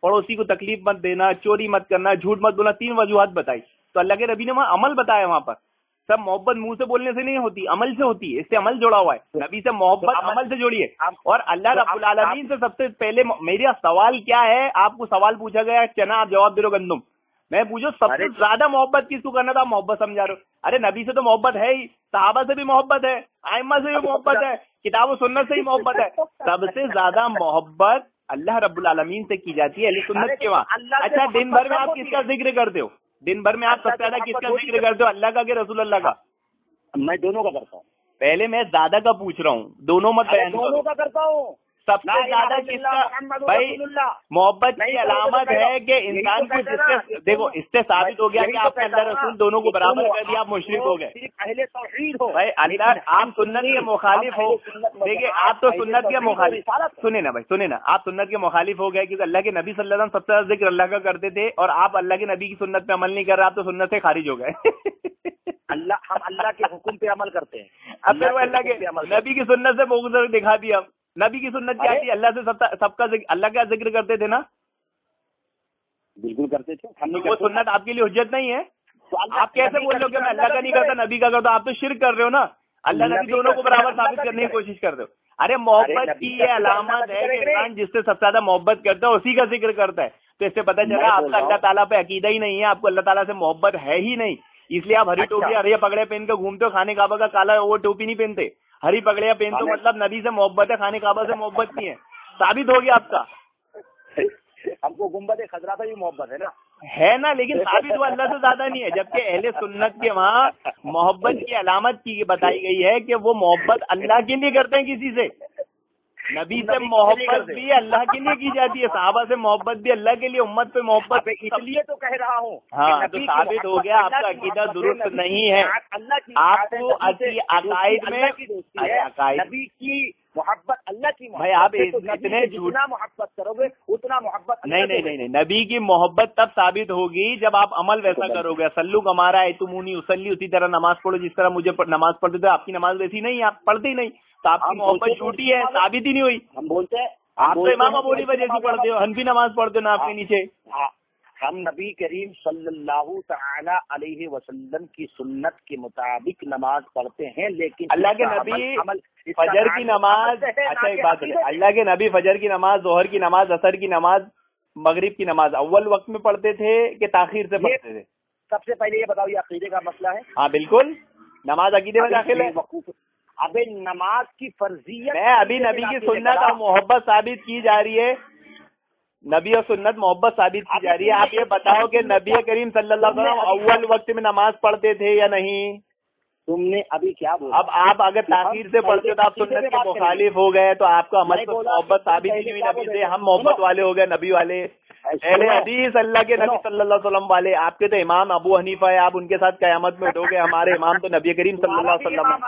پڑوسی کو تکلیف مت دینا، چوری مت کرنا، جھوٹ مت بولنا. 3 وجوہات بتائی. تو اللہ کے نبی نے وہاں عمل بتایا. وہاں پر سب محبت منہ سے بولنے سے نہیں ہوتی، عمل سے ہوتی ہے. اس سے عمل جڑا ہوا ہے. نبی سے محبت عمل سے جوڑی ہے. اور اللہ رب العالمین سے سب سے پہلے میرا سوال کیا ہے، آپ کو سوال پوچھا گیا چنا آپ جواب دے رہے ہو گندم. میں پوچھو سب سے زیادہ محبت کس کو کرنا تھا؟ محبت سمجھا رہے ہو. ارے نبی سے تو محبت ہے ہی، صحابہ سے بھی محبت ہے، ائمہ سے بھی محبت ہے، کتاب و سنت سے ہی محبت ہے. سب سے زیادہ محبت اللہ رب العالمین سے کی جاتی ہے، اہل سنت کے وہاں. اچھا دن بھر میں آپ کس کا ذکر کرتے ہو؟ دن بھر میں آپ سب سے زیادہ کس کا ذکر کرتے ہو؟ اللہ کا کہ رسول اللہ کا؟ میں دونوں کا کرتا ہوں. پہلے میں زیادہ کا پوچھ رہا ہوں، دونوں مت بیان کرو. دونوں کا کرتا ہوں. سب سے زیادہ کس کا؟ بھائی محبت کی علامت ہے کہ انسان کو جس سے دیکھو، اس سے ثابت ہو گیا کہ آپ نے اللہ رسول دونوں کو برابر کر دیا، آپ مشرک ہو گئے. بھائی اللہ، آپ سنت کے مخالف ہو. دیکھیے آپ تو سنت کے مخالف، سنیں نا بھائی سنیں نا، آپ سنت کے مخالف ہو گئے کیونکہ اللہ کے نبی صلی اللہ علیہ وسلم سب سے زیادہ ذکر اللہ کا کرتے تھے اور آپ اللہ کے نبی کی سنت پہ عمل نہیں کر رہے، آپ تو سنت سے خارج ہو گئے. ہم اللہ کے حکم پہ عمل کرتے ہیں. اب پھر وہ اللہ کے نبی کی سنت سے بغض دکھا دیا. نبی کی سنت کیا تھی؟ اللہ سے سب کا اللہ کا ذکر کرتے تھے نا؟ بالکل کرتے تھے. وہ سنت آپ کے لیے حجت نہیں ہے؟ آپ کیسے بول رہے ہو کہ میں اللہ کا نہیں کرتا نبی کا کرتا؟ آپ تو شرک کر رہے ہو نا. اللہ نبی دونوں کو برابر ثابت کرنے کی کوشش کر رہے ہو. ارے محبت کی یہ علامت ہے کہ انسان جس سے سب سے زیادہ محبت کرتا ہے اسی کا ذکر کرتا ہے. تو اس سے پتہ چلا آپ کا اللہ تعالیٰ پہ عقیدہ ہی نہیں ہے، آپ کو اللہ تعالیٰ سے محبت ہے ہی نہیں. اس لیے آپ ہری ٹوپی ہری پگڑے پہن کے گھومتے ہو، خانے کعبہ کا کالا وہ ٹوپی نہیں پہنتے، ہری پگڑیاں پہنتے ہو. مطلب نبی سے محبت ہے، خانے کعبہ سے محبت نہیں ہے. ثابت ہو گیا آپ کا. ہم کو گنبد خضرا سے بھی محبت ہے نا، لیکن ثابت ہوا اللہ سے زیادہ نہیں ہے. جبکہ اہل سنت کے وہاں محبت کی علامت کی بتائی گئی ہے کہ وہ محبت اللہ کے لیے کرتے ہیں کسی سے. نبی سے محبت بھی اللہ کے لیے کی جاتی ہے، صحابہ سے محبت بھی اللہ کے لیے، امت پہ محبت. اس لیے تو کہہ رہا ہوں. ہاں تو ثابت ہو گیا آپ کا عقیدہ درست نہیں ہے. آپ کو عقائد میں نبی کی محبت اللہ کی محبت. بھائی آپ اتنے جتنا محبت کرو گے اتنا محبت نہیں. نبی کی محبت تب ثابت ہوگی جب آپ عمل ویسا کرو گے. سلو کمارا ہے تمونی اسلی، اسی طرح نماز پڑھو جس طرح مجھے نماز پڑھتے تھے. آپ کی نماز ویسی نہیں، آپ پڑھتے ہی نہیں، تو آپ کی محبت جھوٹی ہے، ثابت ہی نہیں ہوئی. ہم بولتے ہیں آپ تو امام ابو حنیفہ جیسی پڑھتے ہو، حنفی نماز پڑھتے ہو نا آپ کے نیچے. ہم نبی کریم صلی اللہ تعالی علیہ وسلم کی سنت کے مطابق نماز پڑھتے ہیں، لیکن اللہ کے نبی فجر کی نماز، اچھا ایک بات ہے، اللہ کے نبی فجر کی نماز، ظہر کی نماز، عصر کی نماز، مغرب کی نماز اول وقت میں پڑھتے تھے کہ تاخیر سے پڑھتے تھے؟ سب سے پہلے یہ بتاؤ، یہ عقیدے کا مسئلہ ہے. ہاں بالکل، نماز عقیدے میں داخل ہے. ابھی نماز کی فرضیت میں ابھی نبی کی سنت اور محبت ثابت کی جا رہی ہے، نبی اور سنت محبت ثابت کی جا رہی ہے. آپ یہ بتاؤ کہ نبی کریم صلی اللہ علیہ وسلم اول وقت میں نماز پڑھتے تھے یا نہیں؟ تم نے ابھی کیا بولا؟ اب آپ اگر تاخیر سے پڑھتے تو آپ سنت کے مخالف ہو گئے، تو آپ کا عمل پر محبت ثابت ہی نہیں ہوئی نبی سے. ہم محبت والے ہو گئے، نبی والے، اہل حدیث اللہ کے نبی صلی اللہ علیہ وسلم والے. آپ کے تو امام ابو حنیفہ ہے، آپ ان کے ساتھ قیامت میں اٹھو گے. ہمارے امام تو نبی کریم صلی اللہ علیہ وسلم.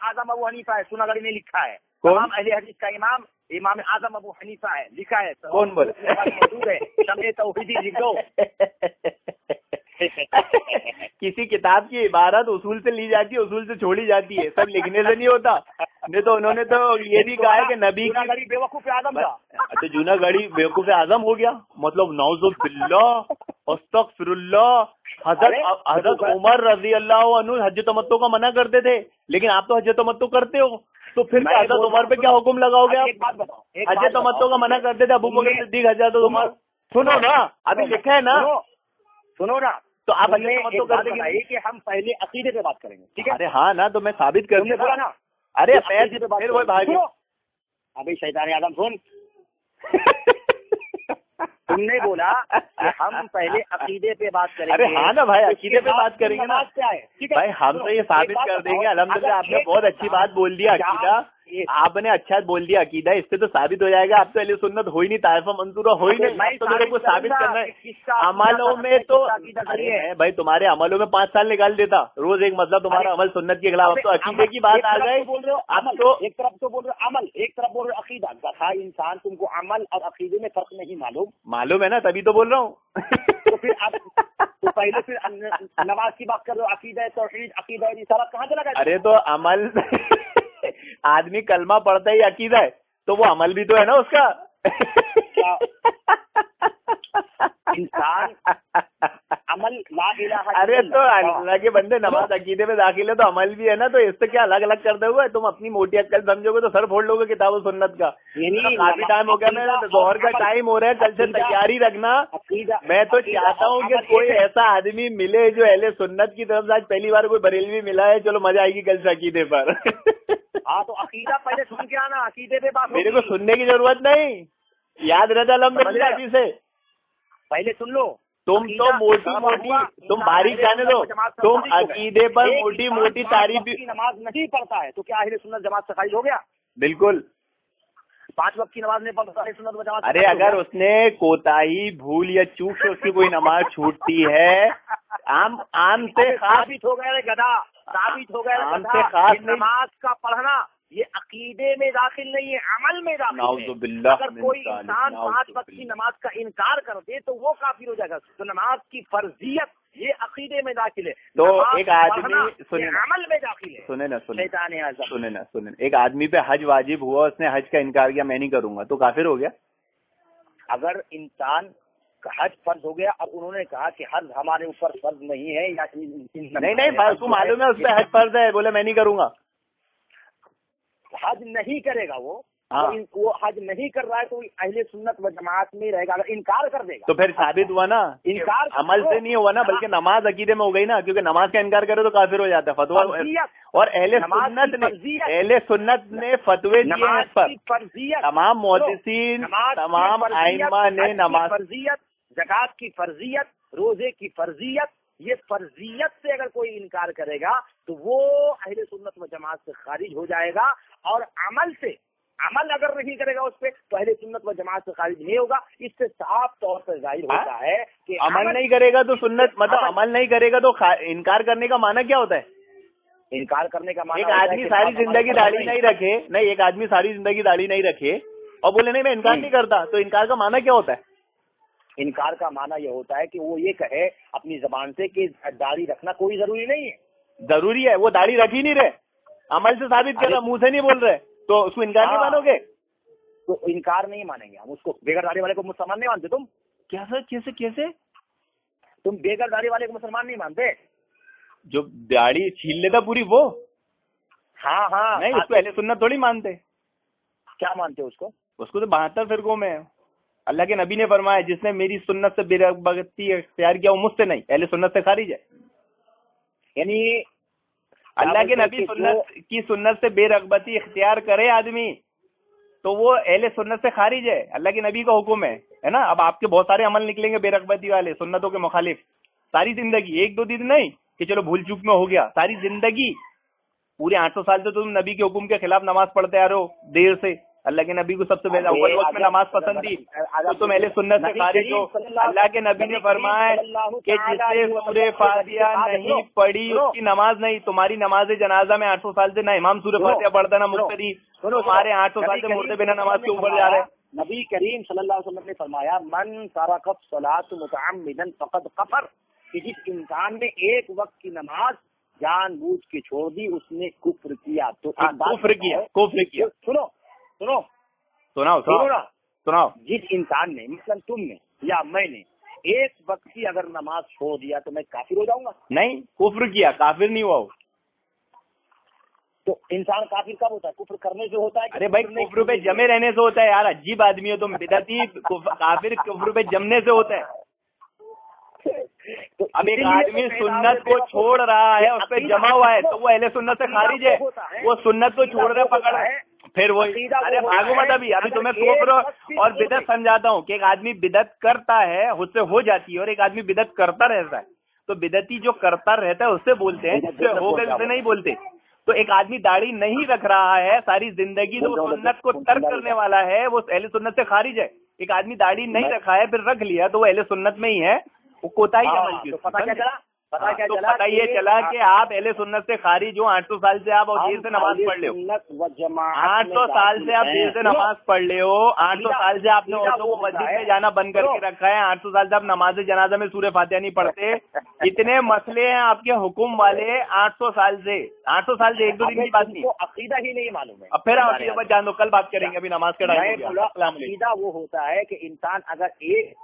اعظم ابو حنیفہ ہے، سناگڑی میں لکھا ہے. امام اہل حدیث کا امام اعظم ابو حنیفہ ہے، لکھا ہے. کون بولے؟ موجود ہے، شمع توحیدی لکھو. کسی کتاب کی عبارت اصول سے لی جاتی ہے، اصول سے چھوڑی جاتی ہے، سب لکھنے سے نہیں ہوتا. نہیں تو انہوں نے تو یہ بھی کہا ہے کہ نبی کی بیوقوف اعظم تھا. اچھا جونا گڑی بیوقوف اعظم ہو گیا، مطلب نعوذ باللہ استغفر اللہ. حضرت عمر رضی اللہ عنہ حج تمتع کا منع کرتے تھے، لیکن آپ تو حج تمتع کرتے ہو، تو پھر حضرت عمر پہ کیا حکم لگاؤ گے آپ؟ حج تمتع کا منع کرتے تھے ابو بکر صدیق، حضرت عمر. سنو نا، ابھی لکھا ہے نا، سنو نا، تو آپ ہم نے ایک بات بتائی کہ ہم پہلے عقیدے پہ بات کریں گے، ٹھیک ہے؟ ارے ہاں نا، تو میں ثابت کر دوں نا. ارے پھر وہ بھاگے. ابھی شیطان آدم سن، تم نے بولا کہ ہم پہلے عقیدے پہ بات کریں گے. ارے ہاں نا بھائی، عقیدے پہ بات کریں گے نا. کیا ہے بھائی ہم تو یہ ثابت کر دیں گے. الحمدللہ آپ نے بہت اچھی بات بول دی. عقیدہ آپ نے اچھا بول دیا. عقیدہ اس سے تو ثابت ہو جائے گا آپ تو اہل سنت ہو ہی نہیں، طائفہ منصورہ ہو ہی نہیں. تو میرے کو ثابت کرنا ہے عملوں میں. تو بھائی تمہارے عملوں میں 5 سال نکال دیتا روز ایک مطلب تمہارا عمل سنت کے خلاف. اب تو عقیدے کی بات آ گئی. اب تو ایک طرف تو بول رہے ہو عمل، ایک طرف بول رہے ہو عقیدہ. گدھا انسان، تم کو عمل اور عقیدے میں فرق نہیں معلوم ہے نا، تبھی تو بول رہا ہوں. تو پھر اب تو پہلے پھر نماز کی بات کر رہے ہو، عقیدہ توحید، عقیدہ رسالت کہاں چلا گیا؟ ارے تو عمل آدمی کلمہ پڑھتا ہی عقیدہ ہے، تو وہ عمل بھی تو ہے نا اس کا. انسان عمل لا الہ الا ارے تو اللہ کے بندے نماز عقیدے میں داخل ہے تو عمل بھی ہے نا. تو اس سے کیا الگ الگ کرتے ہوئے تم اپنی موٹی عقل سمجھو گے تو سر پھوڑ لو گے کتاب و سنت کا. کافی ٹائم ہو گیا، میں ظہر کا ٹائم ہو رہا ہے، کل سے تیاری رکھنا. میں تو چاہتا ہوں کہ کوئی ایسا آدمی ملے جو اہل سنت کی طرف سے. آج پہلی بار کوئی بریلوی ملا ہے، چلو مزہ آئے گی کل سے عقیدے پر. ہاں تو عقیدہ پہلے سن کے آنا، عقیدے پہ بات. میرے کو سننے کی ضرورت نہیں، یاد رہتا الحمدللہ ابھی سے. پہلے سن لو. تم تو موٹی موٹی، تم باریک جانے دو. تم عقیدے پر موٹی موٹی تعریف. نماز نہیں پڑھتا ہے تو کیا اہل سنت جماعت سے خارج ہو گیا؟ بالکل. 5 وقت کی نماز نہیں پڑھتا اہل سنت جماعت. ارے اگر اس نے کوتاہی، بھول یا چوک سے اس کی کوئی نماز چھوٹتی ہے، عام سے ثابت ہو گیا گدھا، ثابت ہو گیا گدھا. نماز کا پڑھنا یہ عقیدے میں داخل نہیں ہے، عمل میں داخل ہے. اگر کوئی انسان 5 وقت کی نماز کا انکار کر دے تو وہ کافر ہو جائے گا. تو نماز کی فرضیت یہ عقیدے میں داخل ہے، تو ایک آدمی عمل میں داخل ہے. سنیں نا ایک آدمی پہ حج واجب ہوا، اس نے حج کا انکار کیا، میں نہیں کروں گا، تو کافر ہو گیا. اگر انسان کا حج فرض ہو گیا اور انہوں نے کہا کہ حج ہمارے اوپر فرض نہیں ہے، یا نہیں اس کو معلوم ہے اس پہ حج فرض ہے، بولے میں نہیں کروں گا، حج نہیں کرے گا. وہ حج نہیں کر رہا ہے تو اہل سنت و جماعت میں رہے گا. اگر انکار کر دے گا تو پھر ثابت ہوا نا. انکار عمل سے نہیں ہوا نا، بلکہ نماز عقیدے میں ہو گئی نا، کیونکہ نماز کا انکار کرے تو کافر ہو جاتا ہے. فتوا اور اہل سنت نے فتوے دیے ہیں اس پر. تمام محدثین، تمام ائمہ نے نماز فرضیت، زکات کی فرضیت، روزے کی فرضیت، یہ فرضیت سے اگر کوئی انکار کرے گا تو وہ اہل سنت و جماعت سے خارج ہو جائے گا. اور عمل اگر نہیں کرے گا اس پہ تو اہل سنت و جماعت سے خارج نہیں ہوگا. اس سے صاف طور پر ظاہر ہوتا ہے کہ عمل نہیں کرے گا تو سنت، مطلب عمل نہیں کرے گا تو انکار کرنے کا معنی کیا ہوتا ہے؟ انکار کرنے کا معنی ایک آدمی ساری زندگی داڑھی نہیں رکھے، نہیں ایک آدمی ساری زندگی داڑھی نہیں رکھے اور بولے نہیں میں انکار نہیں کرتا، تو انکار کا معنی کیا ہوتا ہے؟ انکار کا معنی یہ ہوتا ہے کہ وہ یہ کہے اپنی زبان سے کہ داڑھی رکھنا کوئی ضروری نہیں ہے. ضروری ہے، وہ داڑھی رکھ ہی نہیں رہے، عمل سے ثابت کر رہا، منہ سے نہیں بول رہے، تو اس کو انکار نہیں مانو گے؟ تو انکار نہیں مانیں گے ہم اس کو. بغیر داڑھی والے کو مسلمان نہیں مانتے تم؟ کیا سر؟ کیسے تم بغیر داڑھی والے کو مسلمان نہیں مانتے؟ جو داڑھی چھیل لیتا پوری وہ؟ ہاں نہیں، اس کو اہل سنت تھوڑی مانتے. کیا مانتے اس کو تو 72 فرقوں میں. اللہ کے نبی نے فرمایا جس نے میری سنت سے بے رغبتی اختیار کیا وہ مجھ سے نہیں، اہل سنت سے خارج ہے. یعنی اللہ کے نبی سنت سے بے رغبتی اختیار کرے آدمی تو وہ اہل سنت سے خارج ہے. اللہ کے نبی کا حکم ہے نا. اب آپ کے بہت سارے عمل نکلیں گے بے رغبتی والے، سنتوں کے مخالف، ساری زندگی، 1-2 دن نہیں کہ چلو بھول چوک میں ہو گیا، ساری زندگی پورے 800 سال سے تم نبی کے حکم کے خلاف نماز پڑھتے آ رہے ہو دیر سے. اللہ کے نبی کو سب سے پہلے اول وقت میں نماز پسند تھی تو تم اہل سنت سے خارج ہو. اللہ کے نبی نے فرمایا کہ جس نے سورہ فاتحہ نہیں پڑھی اس کی نماز نہیں. تمہاری نماز جنازہ میں 800 سال سے نہ امام سورہ فاتحہ پڑھتا نہ مقتدی، تمہارے 800 سال سے مردے بنا نماز کے اوپر جا رہے ہیں. نبی کریم صلی اللہ علیہ وسلم نے فرمایا من ترک الصلاۃ متعمدا فقد کفر، کہ جس انسان نے ایک وقت کی نماز جان بوجھ کے چھوڑ دی اس نے کفر کیا. تو کفر کیا. سناؤ. جس انسان نے، مثلا تم نے یا میں نے، ایک وقت کی اگر نماز چھوڑ دیا تو میں کافر ہو جاؤں گا؟ نہیں، کفر کیا، کافر نہیں ہوا. تو انسان کافر کب ہوتا ہے؟ کفر کرنے سے ہوتا ہے. ارے بھائی کفر پہ جمے رہنے سے ہوتا ہے یار، عجیب آدمی ہو تم. بدعتی کافر کفر پہ جمنے سے ہوتا ہے. تو اب ایک آدمی سنت کو چھوڑ رہا ہے، اس پہ جمع ہوا ہے، تو وہ اہل سنت سے خارج ہے. وہ سنت کو چھوڑ رہے پکڑ ہے، پھر وہ ارے بھاگو مت. ابھی تمہیں کفر اور بدعت سمجھاتا ہوں کہ ایک آدمی بدعت کرتا ہے، اس سے ہو جاتی ہے، اور ایک آدمی بدعت کرتا رہتا ہے. تو بدعتی جو کرتا رہتا ہے اس سے بولتے ہیں، جس سے ہو گئے اس سے نہیں بولتے. تو ایک آدمی داڑھی نہیں رکھ رہا ہے ساری زندگی، تو وہ سنت کو ترک کرنے والا ہے، وہ اہل سنت سے خارج ہے. ایک آدمی داڑھی نہیں رکھا ہے پھر رکھ لیا تو وہ اہل سنت میں ہی ہے، وہ کوتاہی عمل کی. پتہ یہ چلا کہ آپ اہل سنت سے خارج ہو. 800 سال سے آپ دیر سے نماز پڑھ لے ہو، 800 سال سے آپ دیر سے نماز پڑھ لے ہو، 800 سال سے آپ نے عورتوں کو مسجد میں جانا بند کر کے رکھا ہے، 800 سال سے آپ نماز جنازہ میں سورہ فاتحہ نہیں پڑھتے. اتنے مسئلے ہیں آپ کے حکم والے 800 سال سے. 800 سال سے ایک دو دن کی بات نہیں، عقیدہ ہی نہیں معلوم ہے. اب پھر آپ جان دو، کل بات کریں گے، ابھی نماز کا ٹائم ہو گیا. عقیدہ وہ ہوتا ہے کہ انسان اگر ایک